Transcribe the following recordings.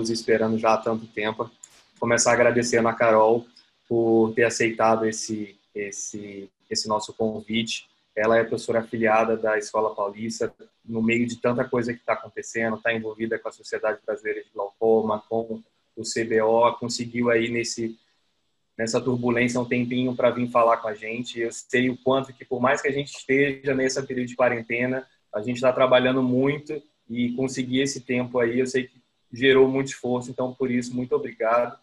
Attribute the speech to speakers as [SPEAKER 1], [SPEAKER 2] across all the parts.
[SPEAKER 1] estamos esperando já há tanto tempo. Começar agradecendo a Carol por ter aceitado esse nosso convite. Ela é professora afiliada da Escola Paulista, no meio de tanta coisa que está acontecendo, está envolvida com a Sociedade Brasileira de Glaucoma, com o CBO, conseguiu aí nessa turbulência um tempinho para vir falar com a gente. Eu sei o quanto que, por mais que a gente esteja nesse período de quarentena, a gente está trabalhando muito e conseguir esse tempo aí, eu sei que gerou muito esforço, então por isso, muito obrigado.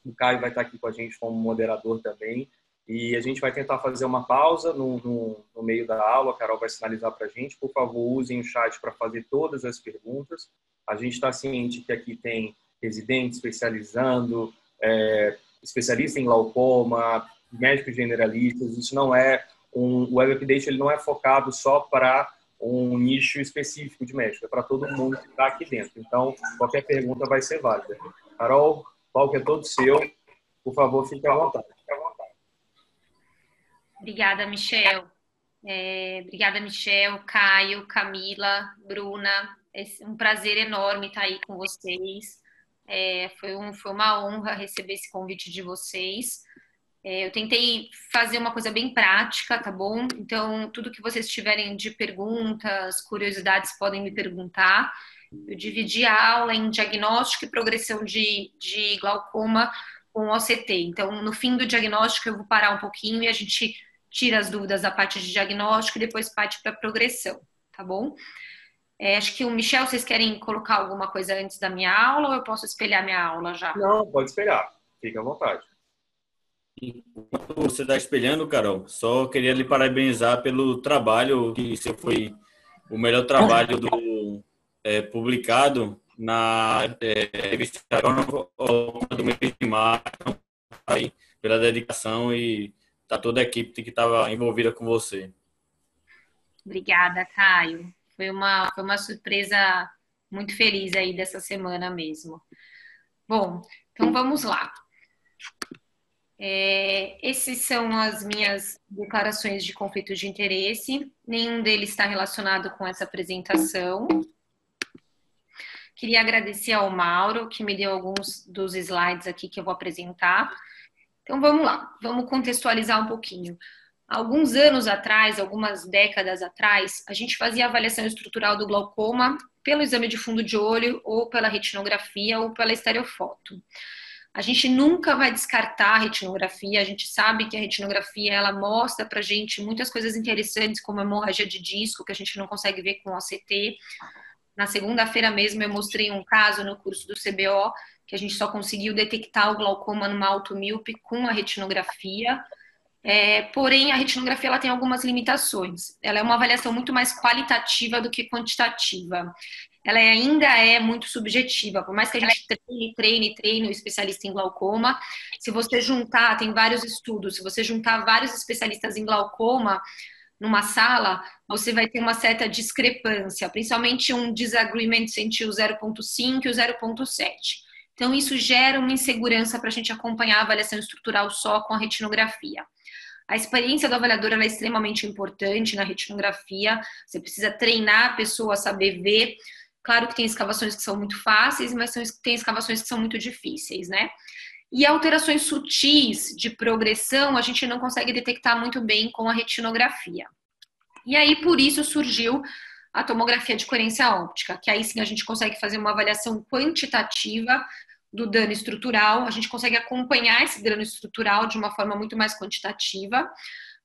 [SPEAKER 1] O Caio vai estar aqui com a gente como moderador também. E a gente vai tentar fazer uma pausa no meio da aula. A Carol vai sinalizar para a gente. Por favor, usem o chat para fazer todas as perguntas. A gente está ciente que aqui tem residente especializando, especialista em glaucoma, médicos generalistas. Isso não é o Web Update, ele não é focado só para um nicho específico de médico, é para todo mundo que está aqui dentro. Então, qualquer pergunta vai ser válida. Carol, o palco é todo seu. Por favor, fique à vontade.
[SPEAKER 2] Obrigada, Michel. Obrigada, Michel, Caio, Camila, Bruna. É um prazer enorme estar aí com vocês. Foi uma honra receber esse convite de vocês. Eu tentei fazer uma coisa bem prática, tá bom? Então, tudo que vocês tiverem de perguntas, curiosidades, podem me perguntar. Eu dividi a aula em diagnóstico e progressão de glaucoma com OCT. Então, no fim do diagnóstico, eu vou parar um pouquinho e a gente tira as dúvidas da parte de diagnóstico e depois parte para a progressão, tá bom? Acho que o Michel, vocês querem colocar alguma coisa antes da minha aula ou eu posso espelhar minha aula já?
[SPEAKER 1] Não, pode espelhar. Fica à vontade.
[SPEAKER 3] Enquanto você está espelhando, Carol, só queria lhe parabenizar pelo trabalho, que você foi o melhor trabalho publicado na revista do mês de março, aí, pela dedicação e toda a equipe que estava envolvida com você.
[SPEAKER 2] Obrigada, Caio. Foi uma surpresa muito feliz aí dessa semana mesmo. Bom, então vamos lá. Esses são as minhas declarações de conflito de interesse. Nenhum deles está relacionado com essa apresentação. Queria agradecer ao Mauro, que me deu alguns dos slides aqui que eu vou apresentar. Então, vamos lá. Vamos contextualizar um pouquinho. Alguns anos atrás, algumas décadas atrás, a gente fazia avaliação estrutural do glaucoma pelo exame de fundo de olho, ou pela retinografia, ou pela estereofoto. A gente nunca vai descartar a retinografia, a gente sabe que a retinografia ela mostra pra gente muitas coisas interessantes, como hemorragia de disco, que a gente não consegue ver com OCT. Na segunda-feira mesmo eu mostrei um caso no curso do CBO, que a gente só conseguiu detectar o glaucoma numa automíope com a retinografia. Porém, a retinografia ela tem algumas limitações. Ela é uma avaliação muito mais qualitativa do que quantitativa. Ela ainda é muito subjetiva, por mais que a gente treine o especialista em glaucoma, se você juntar, tem vários estudos, se você juntar vários especialistas em glaucoma numa sala, você vai ter uma certa discrepância, principalmente um disagreement entre o 0,5 e o 0,7. Então, isso gera uma insegurança para a gente acompanhar a avaliação estrutural só com a retinografia. A experiência do avaliador é extremamente importante na retinografia, você precisa treinar a pessoa a saber ver. Claro que tem escavações que são muito fáceis, mas tem escavações que são muito difíceis, né? E alterações sutis de progressão a gente não consegue detectar muito bem com a retinografia. E aí, por isso, surgiu a tomografia de coerência óptica, que aí sim a gente consegue fazer uma avaliação quantitativa do dano estrutural, a gente consegue acompanhar esse dano estrutural de uma forma muito mais quantitativa,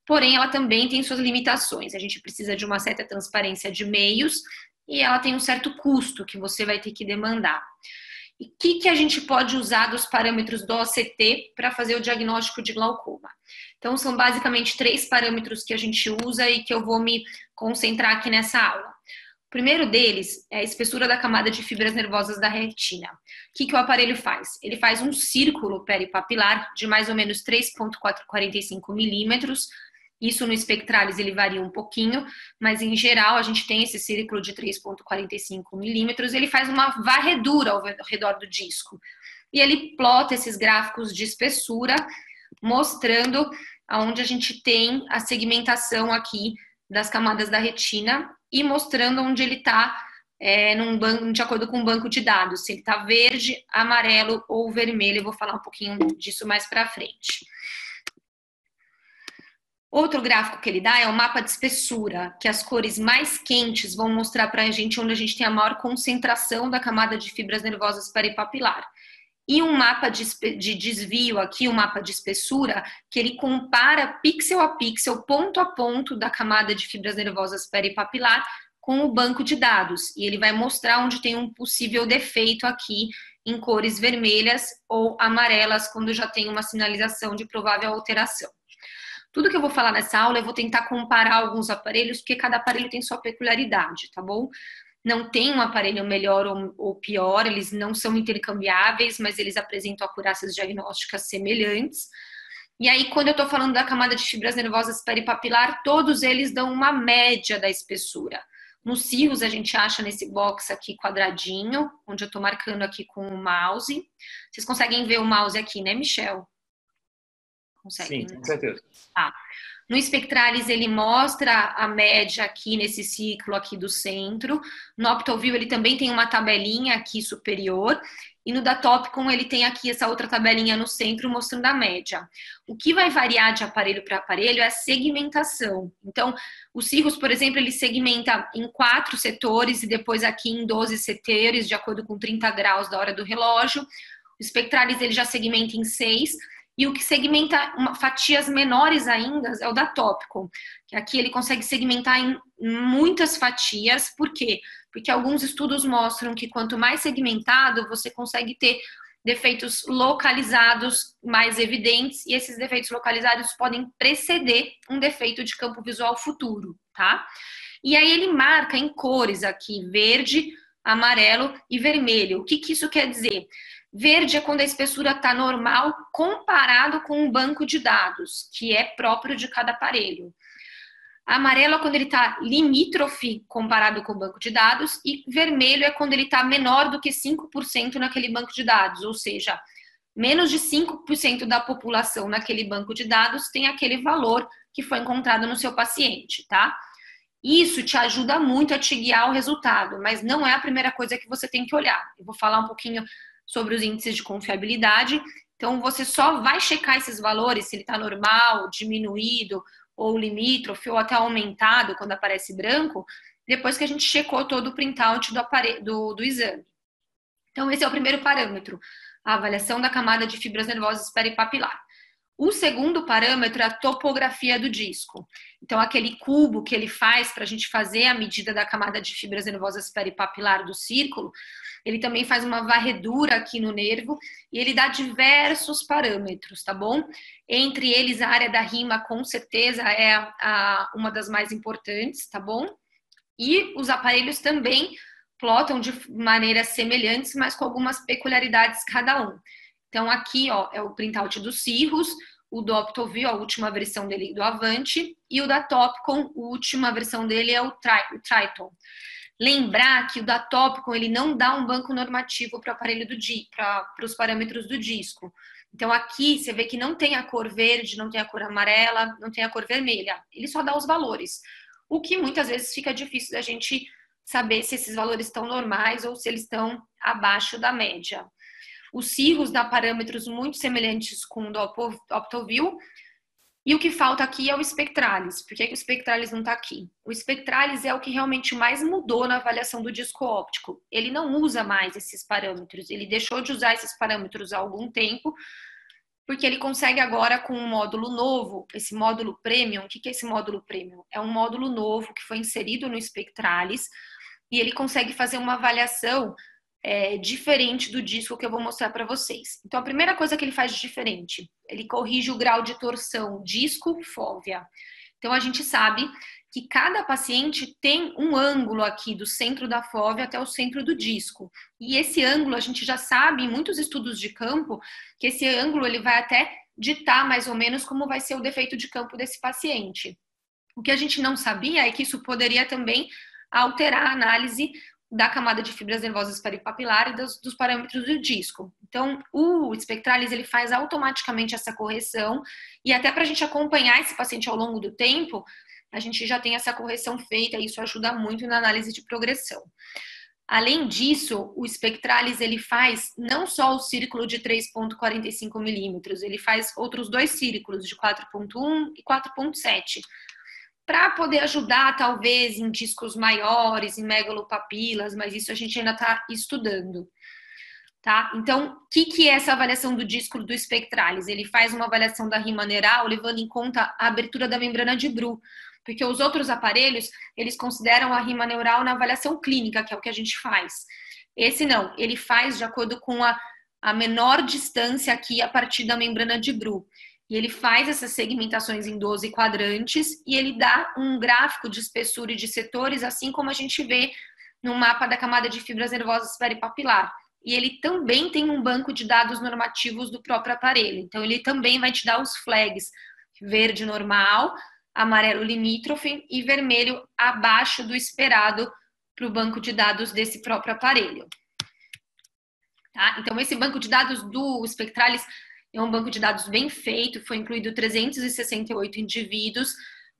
[SPEAKER 2] porém ela também tem suas limitações, a gente precisa de uma certa transparência de meios e ela tem um certo custo que você vai ter que demandar. E o que a gente pode usar dos parâmetros do OCT para fazer o diagnóstico de glaucoma? Então, são basicamente 3 parâmetros que a gente usa e que eu vou me concentrar aqui nessa aula. O primeiro deles é a espessura da camada de fibras nervosas da retina. O que o aparelho faz? Ele faz um círculo peripapilar de mais ou menos 3,445 milímetros. Isso no espectralis ele varia um pouquinho, mas em geral a gente tem esse círculo de 3,45 milímetros. Ele faz uma varredura ao redor do disco. E ele plota esses gráficos de espessura, mostrando onde a gente tem a segmentação aqui das camadas da retina e mostrando onde ele está de acordo com o banco de dados, se ele está verde, amarelo ou vermelho. Eu vou falar um pouquinho disso mais para frente. Outro gráfico que ele dá é o mapa de espessura, que as cores mais quentes vão mostrar para a gente onde a gente tem a maior concentração da camada de fibras nervosas peripapilar. E um mapa de desvio aqui, um mapa de espessura, que ele compara pixel a pixel, ponto a ponto da camada de fibras nervosas peripapilar com o banco de dados. E ele vai mostrar onde tem um possível defeito aqui em cores vermelhas ou amarelas, quando já tem uma sinalização de provável alteração. Tudo que eu vou falar nessa aula, eu vou tentar comparar alguns aparelhos, porque cada aparelho tem sua peculiaridade, tá bom? Não tem um aparelho melhor ou pior, eles não são intercambiáveis, mas eles apresentam acurácias diagnósticas semelhantes. E aí, quando eu estou falando da camada de fibras nervosas peripapilar, todos eles dão uma média da espessura. Nos cirros, a gente acha nesse box aqui quadradinho, onde eu estou marcando aqui com o mouse. Vocês conseguem ver o mouse aqui, né, Michel?
[SPEAKER 1] Consegue, sim, com certeza.
[SPEAKER 2] Tá. No Spectralis ele mostra a média aqui nesse ciclo aqui do centro. No OptoView ele também tem uma tabelinha aqui superior. E no Datopcon ele tem aqui essa outra tabelinha no centro mostrando a média. O que vai variar de aparelho para aparelho é a segmentação. Então, o Cirrus, por exemplo, ele segmenta em 4 setores e depois aqui em 12 setores, de acordo com 30 graus da hora do relógio. O Spectralis ele já segmenta em 6. E o que segmenta fatias menores ainda é o Datopcon, que aqui ele consegue segmentar em muitas fatias. Por quê? Porque alguns estudos mostram que quanto mais segmentado, você consegue ter defeitos localizados mais evidentes, e esses defeitos localizados podem preceder um defeito de campo visual futuro, tá? E aí ele marca em cores aqui, verde, amarelo e vermelho. O que isso quer dizer? Verde é quando a espessura está normal comparado com um banco de dados, que é próprio de cada aparelho. Amarelo é quando ele está limítrofe comparado com o banco de dados, e vermelho é quando ele está menor do que 5% naquele banco de dados, ou seja, menos de 5% da população naquele banco de dados tem aquele valor que foi encontrado no seu paciente, tá? Isso te ajuda muito a te guiar ao resultado, mas não é a primeira coisa que você tem que olhar. Eu vou falar um pouquinho sobre os índices de confiabilidade. Então, você só vai checar esses valores, se ele está normal, diminuído, ou limítrofe, ou até aumentado quando aparece branco, depois que a gente checou todo o printout do exame. Então, esse é o primeiro parâmetro, a avaliação da camada de fibras nervosas peripapilar. O segundo parâmetro é a topografia do disco. Então, aquele cubo que ele faz para a gente fazer a medida da camada de fibras nervosas peripapilar do círculo, ele também faz uma varredura aqui no nervo e ele dá diversos parâmetros, tá bom? Entre eles, a área da rima, com certeza, é uma das mais importantes, tá bom? E os aparelhos também plotam de maneiras semelhantes, mas com algumas peculiaridades cada um. Então, aqui, ó, é o printout do Cirrus, o do OptoView, a última versão dele do Avante, e o da Topcon, a última versão dele é o Triton. Lembrar que o Datopcon ele não dá um banco normativo para o aparelho para os parâmetros do disco. Então aqui você vê que não tem a cor verde, não tem a cor amarela, não tem a cor vermelha. Ele só dá os valores. O que muitas vezes fica difícil da gente saber se esses valores estão normais ou se eles estão abaixo da média. O Cirrus dá parâmetros muito semelhantes com o do OptoView. E o que falta aqui é o Spectralis. Por que o Spectralis não está aqui? O Spectralis é o que realmente mais mudou na avaliação do disco óptico. Ele não usa mais esses parâmetros. Ele deixou de usar esses parâmetros há algum tempo, porque ele consegue agora com um módulo novo, esse módulo Premium. O que é esse módulo Premium? É um módulo novo que foi inserido no Spectralis e ele consegue fazer uma avaliação diferente do disco que eu vou mostrar para vocês. Então, a primeira coisa que ele faz de diferente, ele corrige o grau de torção disco-fóvea. Então, a gente sabe que cada paciente tem um ângulo aqui do centro da fóvea até o centro do disco. E esse ângulo, a gente já sabe, em muitos estudos de campo, que esse ângulo ele vai até ditar mais ou menos como vai ser o defeito de campo desse paciente. O que a gente não sabia é que isso poderia também alterar a análise da camada de fibras nervosas peripapilar e dos parâmetros do disco. Então, o Spectralis ele faz automaticamente essa correção e até para a gente acompanhar esse paciente ao longo do tempo, a gente já tem essa correção feita e isso ajuda muito na análise de progressão. Além disso, o Spectralis ele faz não só o círculo de 3,45 milímetros, ele faz outros 2 círculos de 4,1 e 4,7, para poder ajudar talvez em discos maiores, em megalopapilas, mas isso a gente ainda está estudando. Tá? Então, o que é essa avaliação do disco do Spectralis? Ele faz uma avaliação da rima neural levando em conta a abertura da membrana de Bru, porque os outros aparelhos, eles consideram a rima neural na avaliação clínica, que é o que a gente faz. Esse não, ele faz de acordo com a menor distância aqui a partir da membrana de Bru. E ele faz essas segmentações em 12 quadrantes e ele dá um gráfico de espessura e de setores, assim como a gente vê no mapa da camada de fibras nervosas peripapilar. E ele também tem um banco de dados normativos do próprio aparelho. Então, ele também vai te dar os flags: verde normal, amarelo limítrofe e vermelho abaixo do esperado para o banco de dados desse próprio aparelho. Tá? Então, esse banco de dados do Spectralis é um banco de dados bem feito, foi incluído 368 indivíduos,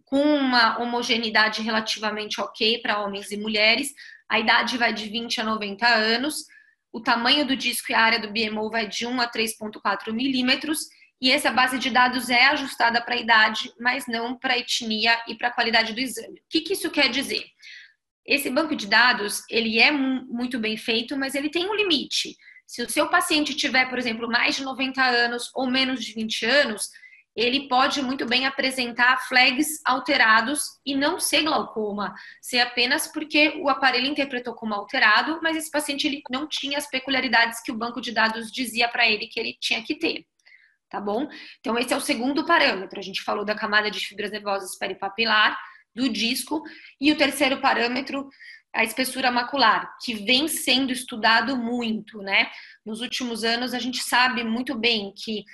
[SPEAKER 2] com uma homogeneidade relativamente ok para homens e mulheres. A idade vai de 20 a 90 anos. O tamanho do disco e a área do BMO vai de 1 a 3,4 milímetros, e essa base de dados é ajustada para a idade, mas não para a etnia e para a qualidade do exame. O que isso quer dizer? Esse banco de dados, ele é muito bem feito, mas ele tem um limite. Se o seu paciente tiver, por exemplo, mais de 90 anos ou menos de 20 anos, ele pode muito bem apresentar flags alterados e não ser glaucoma, ser apenas porque o aparelho interpretou como alterado, mas esse paciente ele não tinha as peculiaridades que o banco de dados dizia para ele que ele tinha que ter, tá bom? Então esse é o segundo parâmetro. A gente falou da camada de fibras nervosas peripapilar, do disco, e o terceiro parâmetro, a espessura macular, que vem sendo estudado muito, né? Nos últimos anos a gente sabe muito bem que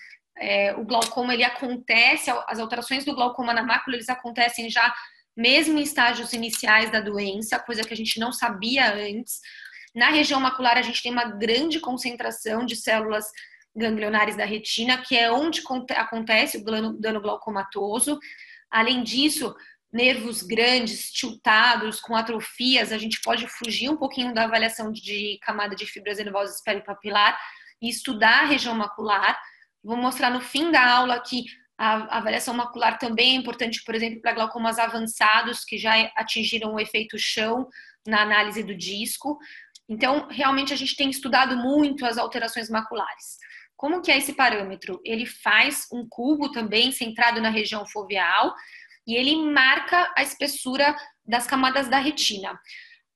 [SPEAKER 2] o glaucoma, ele acontece, as alterações do glaucoma na mácula, eles acontecem já mesmo em estágios iniciais da doença, coisa que a gente não sabia antes. Na região macular, a gente tem uma grande concentração de células ganglionares da retina, que é onde acontece o dano glaucomatoso. Além disso, nervos grandes, tiltados, com atrofias, a gente pode fugir um pouquinho da avaliação de camada de fibras nervosas peripapilar e estudar a região macular. Vou mostrar no fim da aula que a avaliação macular também é importante, por exemplo, para glaucomas avançados que já atingiram o efeito chão na análise do disco. Então, realmente, a gente tem estudado muito as alterações maculares. Como que é esse parâmetro? Ele faz um cubo também centrado na região foveal e ele marca a espessura das camadas da retina.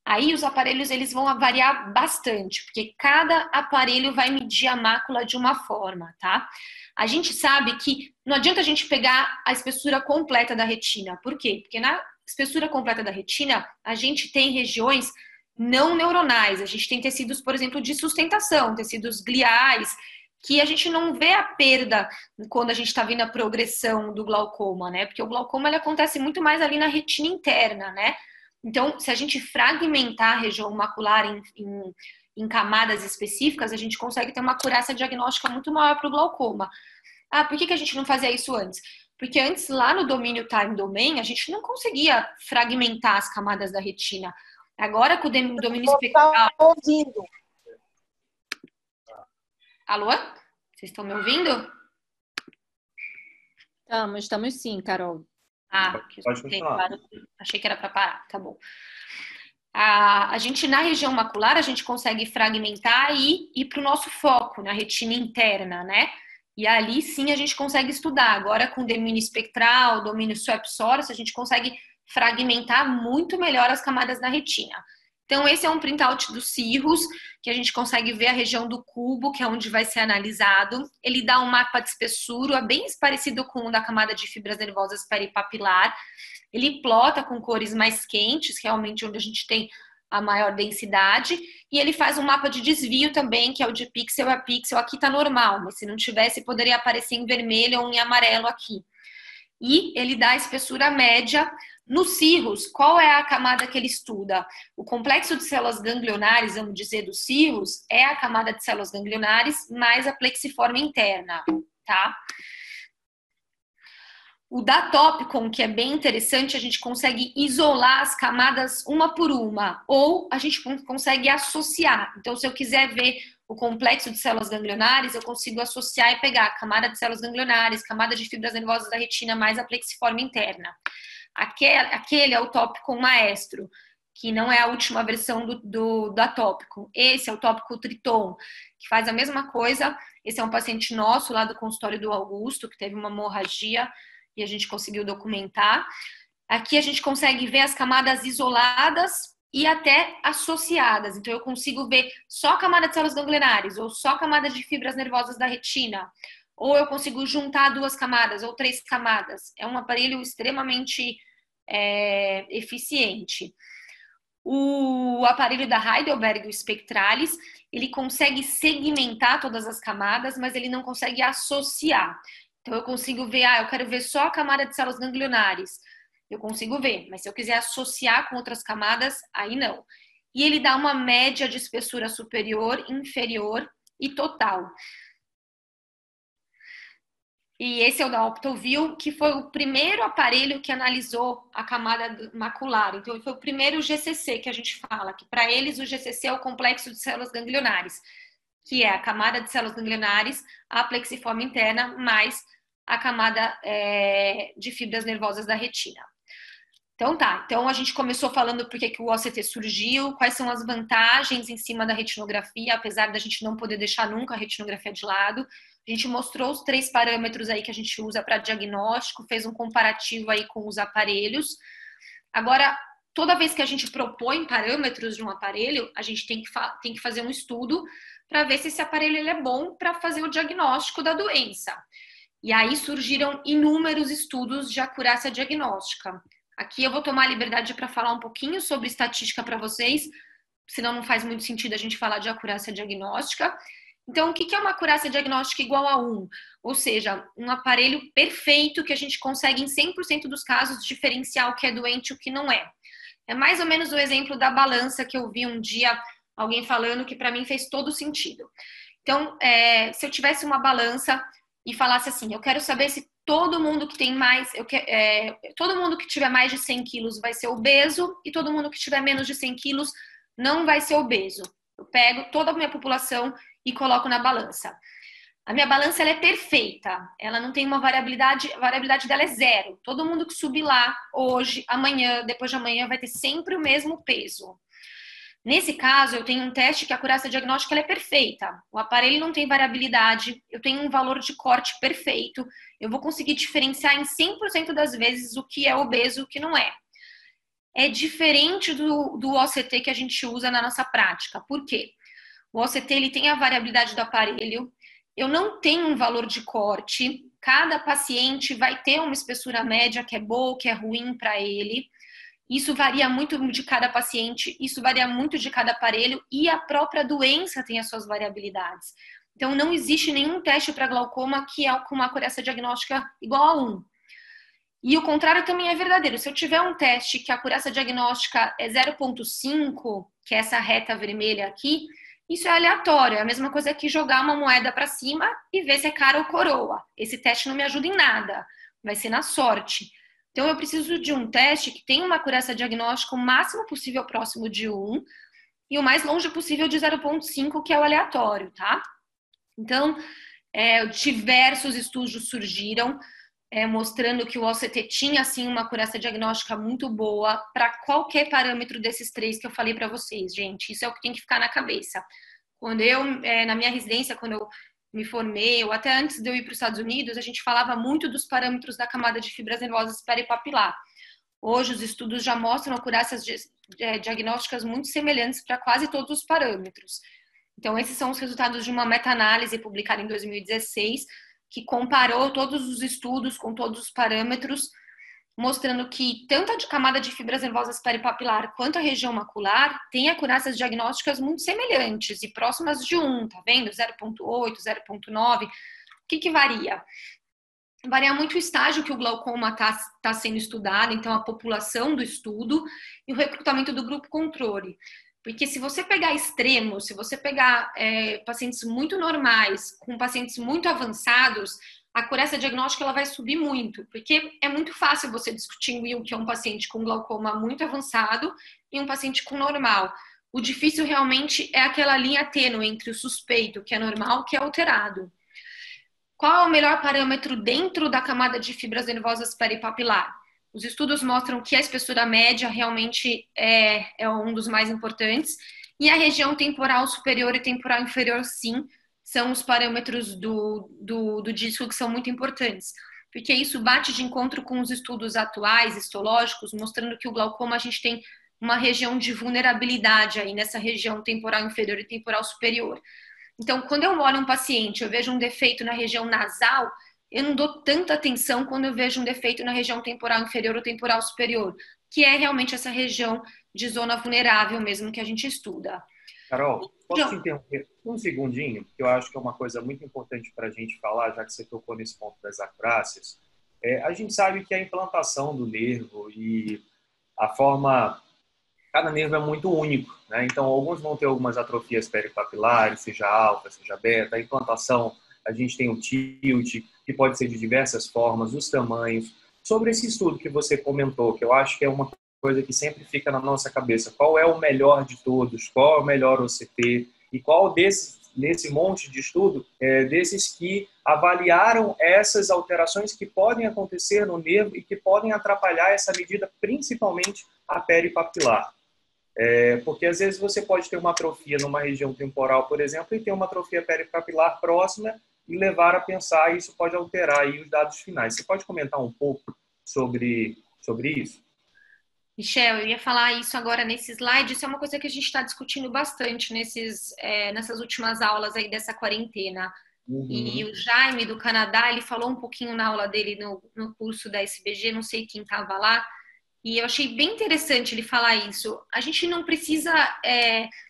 [SPEAKER 2] Aí os aparelhos eles vão variar bastante, porque cada aparelho vai medir a mácula de uma forma, tá? A gente sabe que não adianta a gente pegar a espessura completa da retina. Por quê? Porque na espessura completa da retina, a gente tem regiões não neuronais, a gente tem tecidos, por exemplo, de sustentação, tecidos gliais, que a gente não vê a perda quando a gente está vendo a progressão do glaucoma, né? Porque o glaucoma ele acontece muito mais ali na retina interna, né? Então, se a gente fragmentar a região macular em camadas específicas, a gente consegue ter uma acurácia diagnóstica muito maior para o glaucoma. Ah, por que a gente não fazia isso antes? Porque antes, lá no domínio time domain, a gente não conseguia fragmentar as camadas da retina. Agora, com o domínio espectral...
[SPEAKER 4] ouvindo.
[SPEAKER 2] Alô? Vocês estão me ouvindo?
[SPEAKER 4] Estamos sim, Carol.
[SPEAKER 1] Pode continuar.
[SPEAKER 2] Achei que era para parar, tá bom. A gente, na região macular, a gente consegue fragmentar e ir para o nosso foco, na retina interna, né? E ali, sim, a gente consegue estudar. Agora, com domínio espectral, domínio swap source, a gente consegue fragmentar muito melhor as camadas da retina. Então, esse é um printout do cirrus, que a gente consegue ver a região do cubo, que é onde vai ser analisado. Ele dá um mapa de espessura bem parecido com o da camada de fibras nervosas peripapilar. Ele plota com cores mais quentes, realmente onde a gente tem a maior densidade. E ele faz um mapa de desvio também, que é o de pixel a pixel. Aqui está normal, mas se não tivesse, poderia aparecer em vermelho ou em amarelo aqui. E ele dá a espessura média. No cirrus, qual é a camada que ele estuda? O complexo de células ganglionares, vamos dizer, do cirrus, é a camada de células ganglionares mais a plexiforme interna, tá? O da Topcon, que é bem interessante, a gente consegue isolar as camadas uma por uma, ou a gente consegue associar. Então, se eu quiser ver o complexo de células ganglionares, eu consigo associar e pegar a camada de células ganglionares, camada de fibras nervosas da retina, mais a plexiforme interna. Aquele é o Topcon Maestro, que não é a última versão da Topcon. Esse é o Topcon Triton, que faz a mesma coisa. Esse é um paciente nosso lá do consultório do Augusto, que teve uma hemorragia e a gente conseguiu documentar. Aqui a gente consegue ver as camadas isoladas e até associadas. Então, eu consigo ver só a camada de células ganglionares ou só a camada de fibras nervosas da retina. Ou eu consigo juntar 2 camadas ou 3 camadas. É um aparelho extremamente eficiente. O aparelho da Heidelberg, o Spectralis, ele consegue segmentar todas as camadas, mas ele não consegue associar. Então, eu consigo ver, eu quero ver só a camada de células ganglionares. Eu consigo ver, mas se eu quiser associar com outras camadas, aí não. E ele dá uma média de espessura superior, inferior e total. E esse é o da Optoview, que foi o primeiro aparelho que analisou a camada macular. Então, foi o primeiro GCC que a gente fala, que para eles o GCC é o complexo de células ganglionares, que é a camada de células ganglionares, a plexiforme interna, mais a camada de fibras nervosas da retina. Então então a gente começou falando por que o OCT surgiu, quais são as vantagens em cima da retinografia, apesar da gente não poder deixar nunca a retinografia de lado. A gente mostrou os 3 parâmetros aí que a gente usa para diagnóstico, fez um comparativo aí com os aparelhos. Agora, toda vez que a gente propõe parâmetros de um aparelho, a gente tem que fazer um estudo para ver se esse aparelho ele é bom para fazer o diagnóstico da doença. E aí surgiram inúmeros estudos de acurácia diagnóstica. Aqui eu vou tomar a liberdade para falar um pouquinho sobre estatística para vocês, senão não faz muito sentido a gente falar de acurácia diagnóstica. Então, o que é uma acurácia diagnóstica igual a 1? Ou seja, um aparelho perfeito que a gente consegue em 100% dos casos diferenciar o que é doente e o que não é. É mais ou menos o exemplo da balança que eu vi um dia alguém falando que para mim fez todo sentido. Então, se eu tivesse uma balança e falasse assim, eu quero saber se todo mundo que tem todo mundo que tiver mais de 100 quilos vai ser obeso e todo mundo que tiver menos de 100 quilos não vai ser obeso. Eu pego toda a minha população e coloco na balança. A minha balança ela é perfeita, ela não tem uma variabilidade, a variabilidade dela é 0. Todo mundo que subir lá hoje, amanhã, depois de amanhã vai ter sempre o mesmo peso. Nesse caso, eu tenho um teste que a acurácia diagnóstica ela é perfeita. O aparelho não tem variabilidade, eu tenho um valor de corte perfeito, eu vou conseguir diferenciar em 100% das vezes o que é obeso e o que não é. É diferente do OCT que a gente usa na nossa prática. Por quê? O OCT ele tem a variabilidade do aparelho, eu não tenho um valor de corte, cada paciente vai ter uma espessura média que é boa ou que é ruim para ele. Isso varia muito de cada paciente, isso varia muito de cada aparelho e a própria doença tem as suas variabilidades. Então, não existe nenhum teste para glaucoma que é com uma acurácia diagnóstica igual a 1. E o contrário também é verdadeiro. Se eu tiver um teste que a acurácia diagnóstica é 0,5, que é essa reta vermelha aqui, isso é aleatório. É a mesma coisa que jogar uma moeda para cima e ver se é cara ou coroa. Esse teste não me ajuda em nada, vai ser na sorte. Então, eu preciso de um teste que tenha uma acurácia diagnóstica o máximo possível próximo de 1 e o mais longe possível de 0,5, que é o aleatório, tá? Então, diversos estudos surgiram mostrando que o OCT tinha, assim, uma acurácia diagnóstica muito boa para qualquer parâmetro desses 3 que eu falei para vocês, gente. Isso é o que tem que ficar na cabeça. Quando na minha residência, quando eu me formei, ou até antes de eu ir para os Estados Unidos, a gente falava muito dos parâmetros da camada de fibras nervosas peripapilar. Hoje, os estudos já mostram acurácias diagnósticas muito semelhantes para quase todos os parâmetros. Então, esses são os resultados de uma meta-análise publicada em 2016, que comparou todos os estudos com todos os parâmetros, mostrando que tanto a camada de fibras nervosas peripapilar quanto a região macular têm acurácias diagnósticas muito semelhantes e próximas de 1, tá vendo? 0,8, 0,9. O que varia? Varia muito o estágio que o glaucoma está sendo estudado, então a população do estudo e o recrutamento do grupo controle. Porque se você pegar extremos, se você pegar pacientes muito normais com pacientes muito avançados, a acurácia diagnóstica ela vai subir muito, porque é muito fácil você distinguir o que é um paciente com glaucoma muito avançado e um paciente com normal. O difícil realmente é aquela linha tênue entre o suspeito, que é normal, e o que é alterado. Qual é o melhor parâmetro dentro da camada de fibras nervosas peripapilar? Os estudos mostram que a espessura média realmente é um dos mais importantes, e a região temporal superior e temporal inferior, sim, são os parâmetros do disco que são muito importantes, porque isso bate de encontro com os estudos atuais, histológicos, mostrando que o glaucoma a gente tem uma região de vulnerabilidade aí nessa região temporal inferior e temporal superior. Então, quando eu olho um paciente, eu vejo um defeito na região nasal, eu não dou tanta atenção quando eu vejo um defeito na região temporal inferior ou temporal superior, que é realmente essa região de zona vulnerável mesmo que a gente estuda.
[SPEAKER 1] Carol, posso te interromper um segundinho? Que eu acho que é uma coisa muito importante para a gente falar, já que você tocou nesse ponto das acrácias. A gente sabe que a implantação do nervo e a forma... Cada nervo é muito único, né? Então, alguns vão ter algumas atrofias peripapilares, seja alfa, seja beta. A implantação, a gente tem o tilt, que pode ser de diversas formas, os tamanhos. Sobre esse estudo que você comentou, que eu acho que é uma coisa que sempre fica na nossa cabeça, qual é o melhor de todos, qual é o melhor OCT e qual nesse monte de estudo, desses que avaliaram essas alterações que podem acontecer no nervo e que podem atrapalhar essa medida, principalmente a peripapilar. Porque às vezes você pode ter uma atrofia numa região temporal, por exemplo, e ter uma atrofia peripapilar próxima e levar a pensar, e isso pode alterar aí os dados finais. Você pode comentar um pouco sobre isso?
[SPEAKER 2] Michel, eu ia falar isso agora nesse slide. Isso é uma coisa que a gente está discutindo bastante nessas últimas aulas aí dessa quarentena. Uhum. E o Jaime, do Canadá, ele falou um pouquinho na aula dele no curso da SBG, não sei quem estava lá, e eu achei bem interessante ele falar isso. A gente não precisa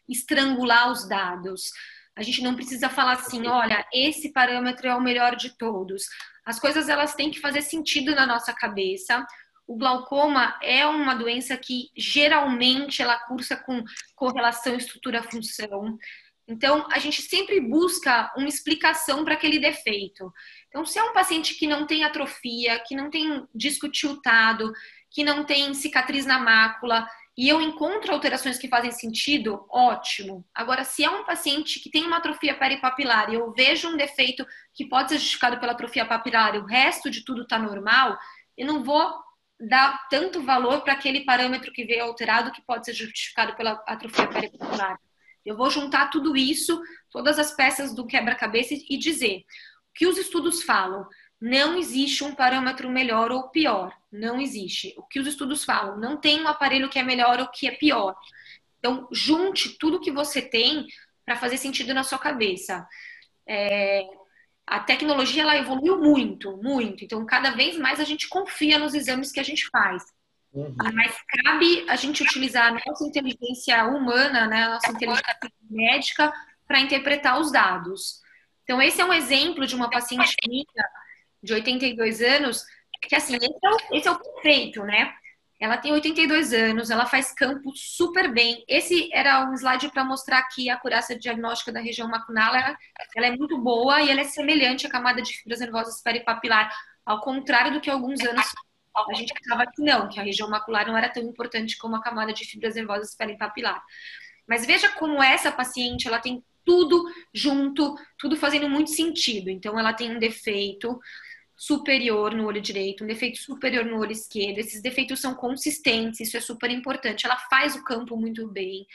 [SPEAKER 2] estrangular os dados. A gente não precisa falar assim, olha, esse parâmetro é o melhor de todos. As coisas elas têm que fazer sentido na nossa cabeça. O glaucoma é uma doença que geralmente ela cursa com correlação estrutura-função. Então, a gente sempre busca uma explicação para aquele defeito. Então, se é um paciente que não tem atrofia, que não tem disco tiltado, que não tem cicatriz na mácula, e eu encontro alterações que fazem sentido, ótimo. Agora, se é um paciente que tem uma atrofia peripapilar e eu vejo um defeito que pode ser justificado pela atrofia papilar e o resto de tudo está normal, eu não vou dar tanto valor para aquele parâmetro que veio alterado que pode ser justificado pela atrofia peripapilar. Eu vou juntar tudo isso, todas as peças do quebra-cabeça e dizer o que os estudos falam. Não existe um parâmetro melhor ou pior. Não existe. O que os estudos falam? Não tem um aparelho que é melhor ou que é pior. Então, junte tudo que você tem para fazer sentido na sua cabeça. A tecnologia ela evoluiu muito, muito. Então, cada vez mais a gente confia nos exames que a gente faz. Uhum. Mas cabe a gente utilizar a nossa inteligência humana, né, a nossa inteligência médica para interpretar os dados. Então, esse é um exemplo de uma paciente minha de 82 anos, que assim, esse é o perfeito, né? Ela tem 82 anos, ela faz campo super bem. Esse era um slide para mostrar que a acurácia diagnóstica da região macular, ela é muito boa e ela é semelhante à camada de fibras nervosas peripapilar, ao contrário do que alguns anos a gente achava que não, que a região macular não era tão importante como a camada de fibras nervosas peripapilar. Mas veja como essa paciente, ela tem tudo junto, tudo fazendo muito sentido. Então, ela tem um defeito superior no olho direito, um defeito superior no olho esquerdo. Esses defeitos são consistentes, isso é super importante. Ela faz o campo muito bem.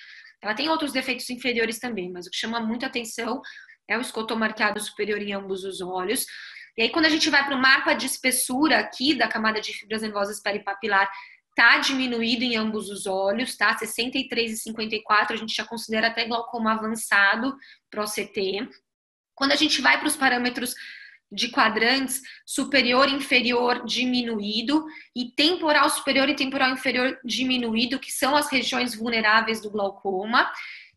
[SPEAKER 2] Ela tem outros defeitos inferiores também, mas o que chama muita atenção é o escotomarcado superior em ambos os olhos. E aí, quando a gente vai para o mapa de espessura aqui da camada de fibras nervosas peripapilar, tá diminuído em ambos os olhos, tá? 63 e 54, a gente já considera até glaucoma avançado para o OCT. Quando a gente vai para os parâmetros de quadrantes, superior e inferior diminuído e temporal superior e temporal inferior diminuído, que são as regiões vulneráveis do glaucoma.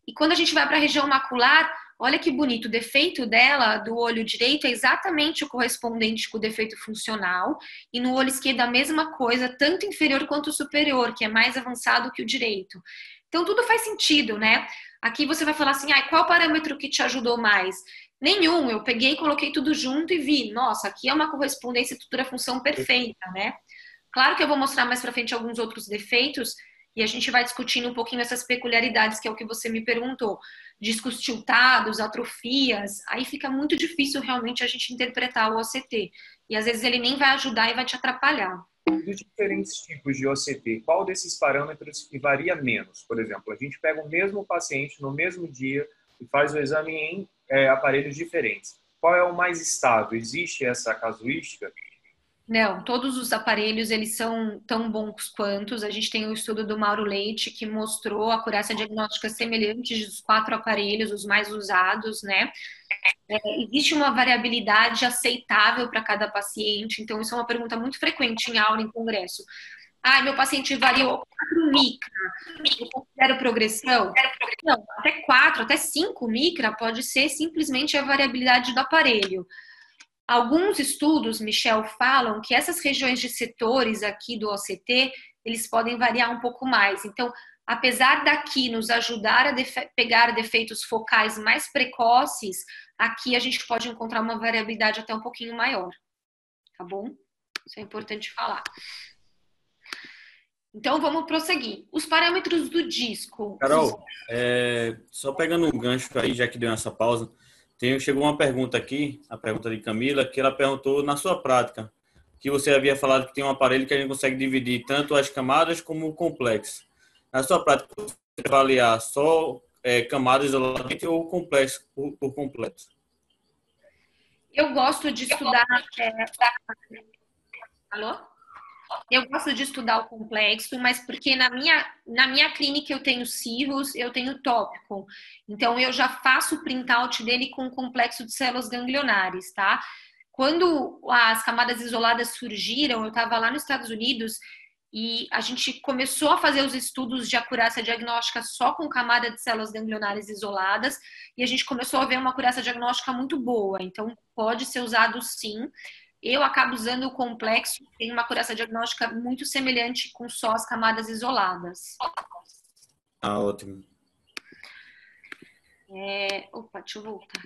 [SPEAKER 2] E quando a gente vai para a região macular, olha que bonito, o defeito dela, do olho direito, é exatamente o correspondente com o defeito funcional, e no olho esquerdo a mesma coisa, tanto inferior quanto superior, que é mais avançado que o direito. Então tudo faz sentido, né? Aqui você vai falar assim, qual é o parâmetro que te ajudou mais? Nenhum, eu peguei e coloquei tudo junto e vi, nossa, aqui é uma correspondência estrutura-função perfeita, né? Claro que eu vou mostrar mais para frente alguns outros defeitos e a gente vai discutindo um pouquinho essas peculiaridades, que é o que você me perguntou. Discos tiltados, atrofias, aí fica muito difícil realmente a gente interpretar o OCT. E às vezes ele nem vai ajudar e vai te atrapalhar.
[SPEAKER 1] Dos diferentes tipos de OCT, qual desses parâmetros que varia menos? Por exemplo, a gente pega o mesmo paciente no mesmo dia e faz o exame em aparelhos diferentes. Qual é o mais estável? Existe essa casuística?
[SPEAKER 2] Não, todos os aparelhos, eles são tão bons quanto. A gente tem o estudo do Mauro Leite, que mostrou a acurácia diagnóstica semelhante dos 4 aparelhos, os mais usados, né? Existe uma variabilidade aceitável para cada paciente, então isso é uma pergunta muito frequente em aula, em congresso. Ah, meu paciente variou 4 micra, eu considero progressão? Não, até 4, até 5 micra pode ser simplesmente a variabilidade do aparelho. Alguns estudos, Michel, falam que essas regiões de setores aqui do OCT, eles podem variar um pouco mais. Então, apesar daqui nos ajudar a pegar defeitos focais mais precoces, aqui a gente pode encontrar uma variabilidade até um pouquinho maior. Tá bom? Isso é importante falar. Então, vamos prosseguir. Os parâmetros do disco.
[SPEAKER 3] Carol, só pegando um gancho aí, já que deu essa pausa, chegou uma pergunta aqui, a pergunta de Camila, que ela perguntou, na sua prática, que você havia falado que tem um aparelho que a gente consegue dividir tanto as camadas como o complexo. Na sua prática, você avaliar só camadas isoladamente ou complexo por completo?
[SPEAKER 2] Eu gosto de estudar... Alô? Eu gosto de estudar o complexo, mas porque na minha clínica eu tenho cirros, eu tenho tópico. Então, eu já faço o printout dele com o complexo de células ganglionares, tá? Quando as camadas isoladas surgiram, eu estava lá nos Estados Unidos e a gente começou a fazer os estudos de acurácia diagnóstica só com camada de células ganglionares isoladas e a gente começou a ver uma acurácia diagnóstica muito boa. Então, pode ser usado sim. Eu acabo usando o complexo, tem uma acurácia diagnóstica muito semelhante com só as camadas isoladas.
[SPEAKER 3] Ah, ótimo.
[SPEAKER 2] Opa, deixa eu voltar.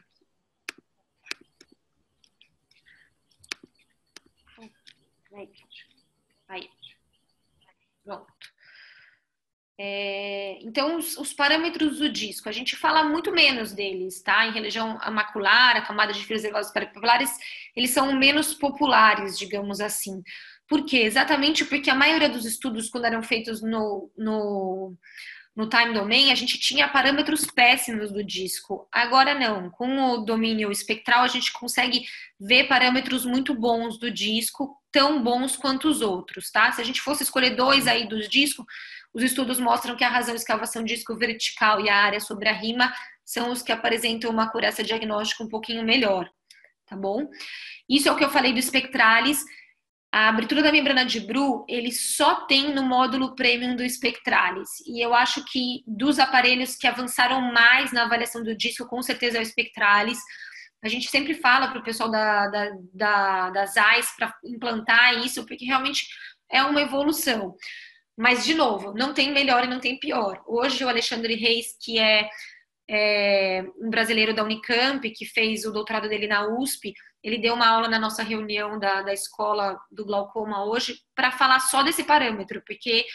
[SPEAKER 2] Aí. Pronto. Então, os parâmetros do disco, a gente fala muito menos deles, tá? Em região macular, a camada de fios nervosos peripapulares, eles são menos populares, digamos assim. Por quê? Exatamente porque a maioria dos estudos, quando eram feitos no time domain, a gente tinha parâmetros péssimos do disco. Agora não. Com o domínio espectral, a gente consegue ver parâmetros muito bons do disco, tão bons quanto os outros, tá? Se a gente fosse escolher 2 aí dos discos, os estudos mostram que a razão de escavação disco vertical e a área sobre a rima são os que apresentam uma acurácia diagnóstica um pouquinho melhor, tá bom? Isso é o que eu falei do Spectralis. A abertura da membrana de Bru, ele só tem no módulo premium do Spectralis. E eu acho que dos aparelhos que avançaram mais na avaliação do disco, com certeza é o Spectralis. A gente sempre fala para o pessoal das AIS para implantar isso, porque realmente é uma evolução. Mas, de novo, não tem melhor e não tem pior. Hoje, o Alexandre Reis, que é um brasileiro da Unicamp, que fez o doutorado dele na USP, ele deu uma aula na nossa reunião da escola do glaucoma hoje para falar só desse parâmetro, porque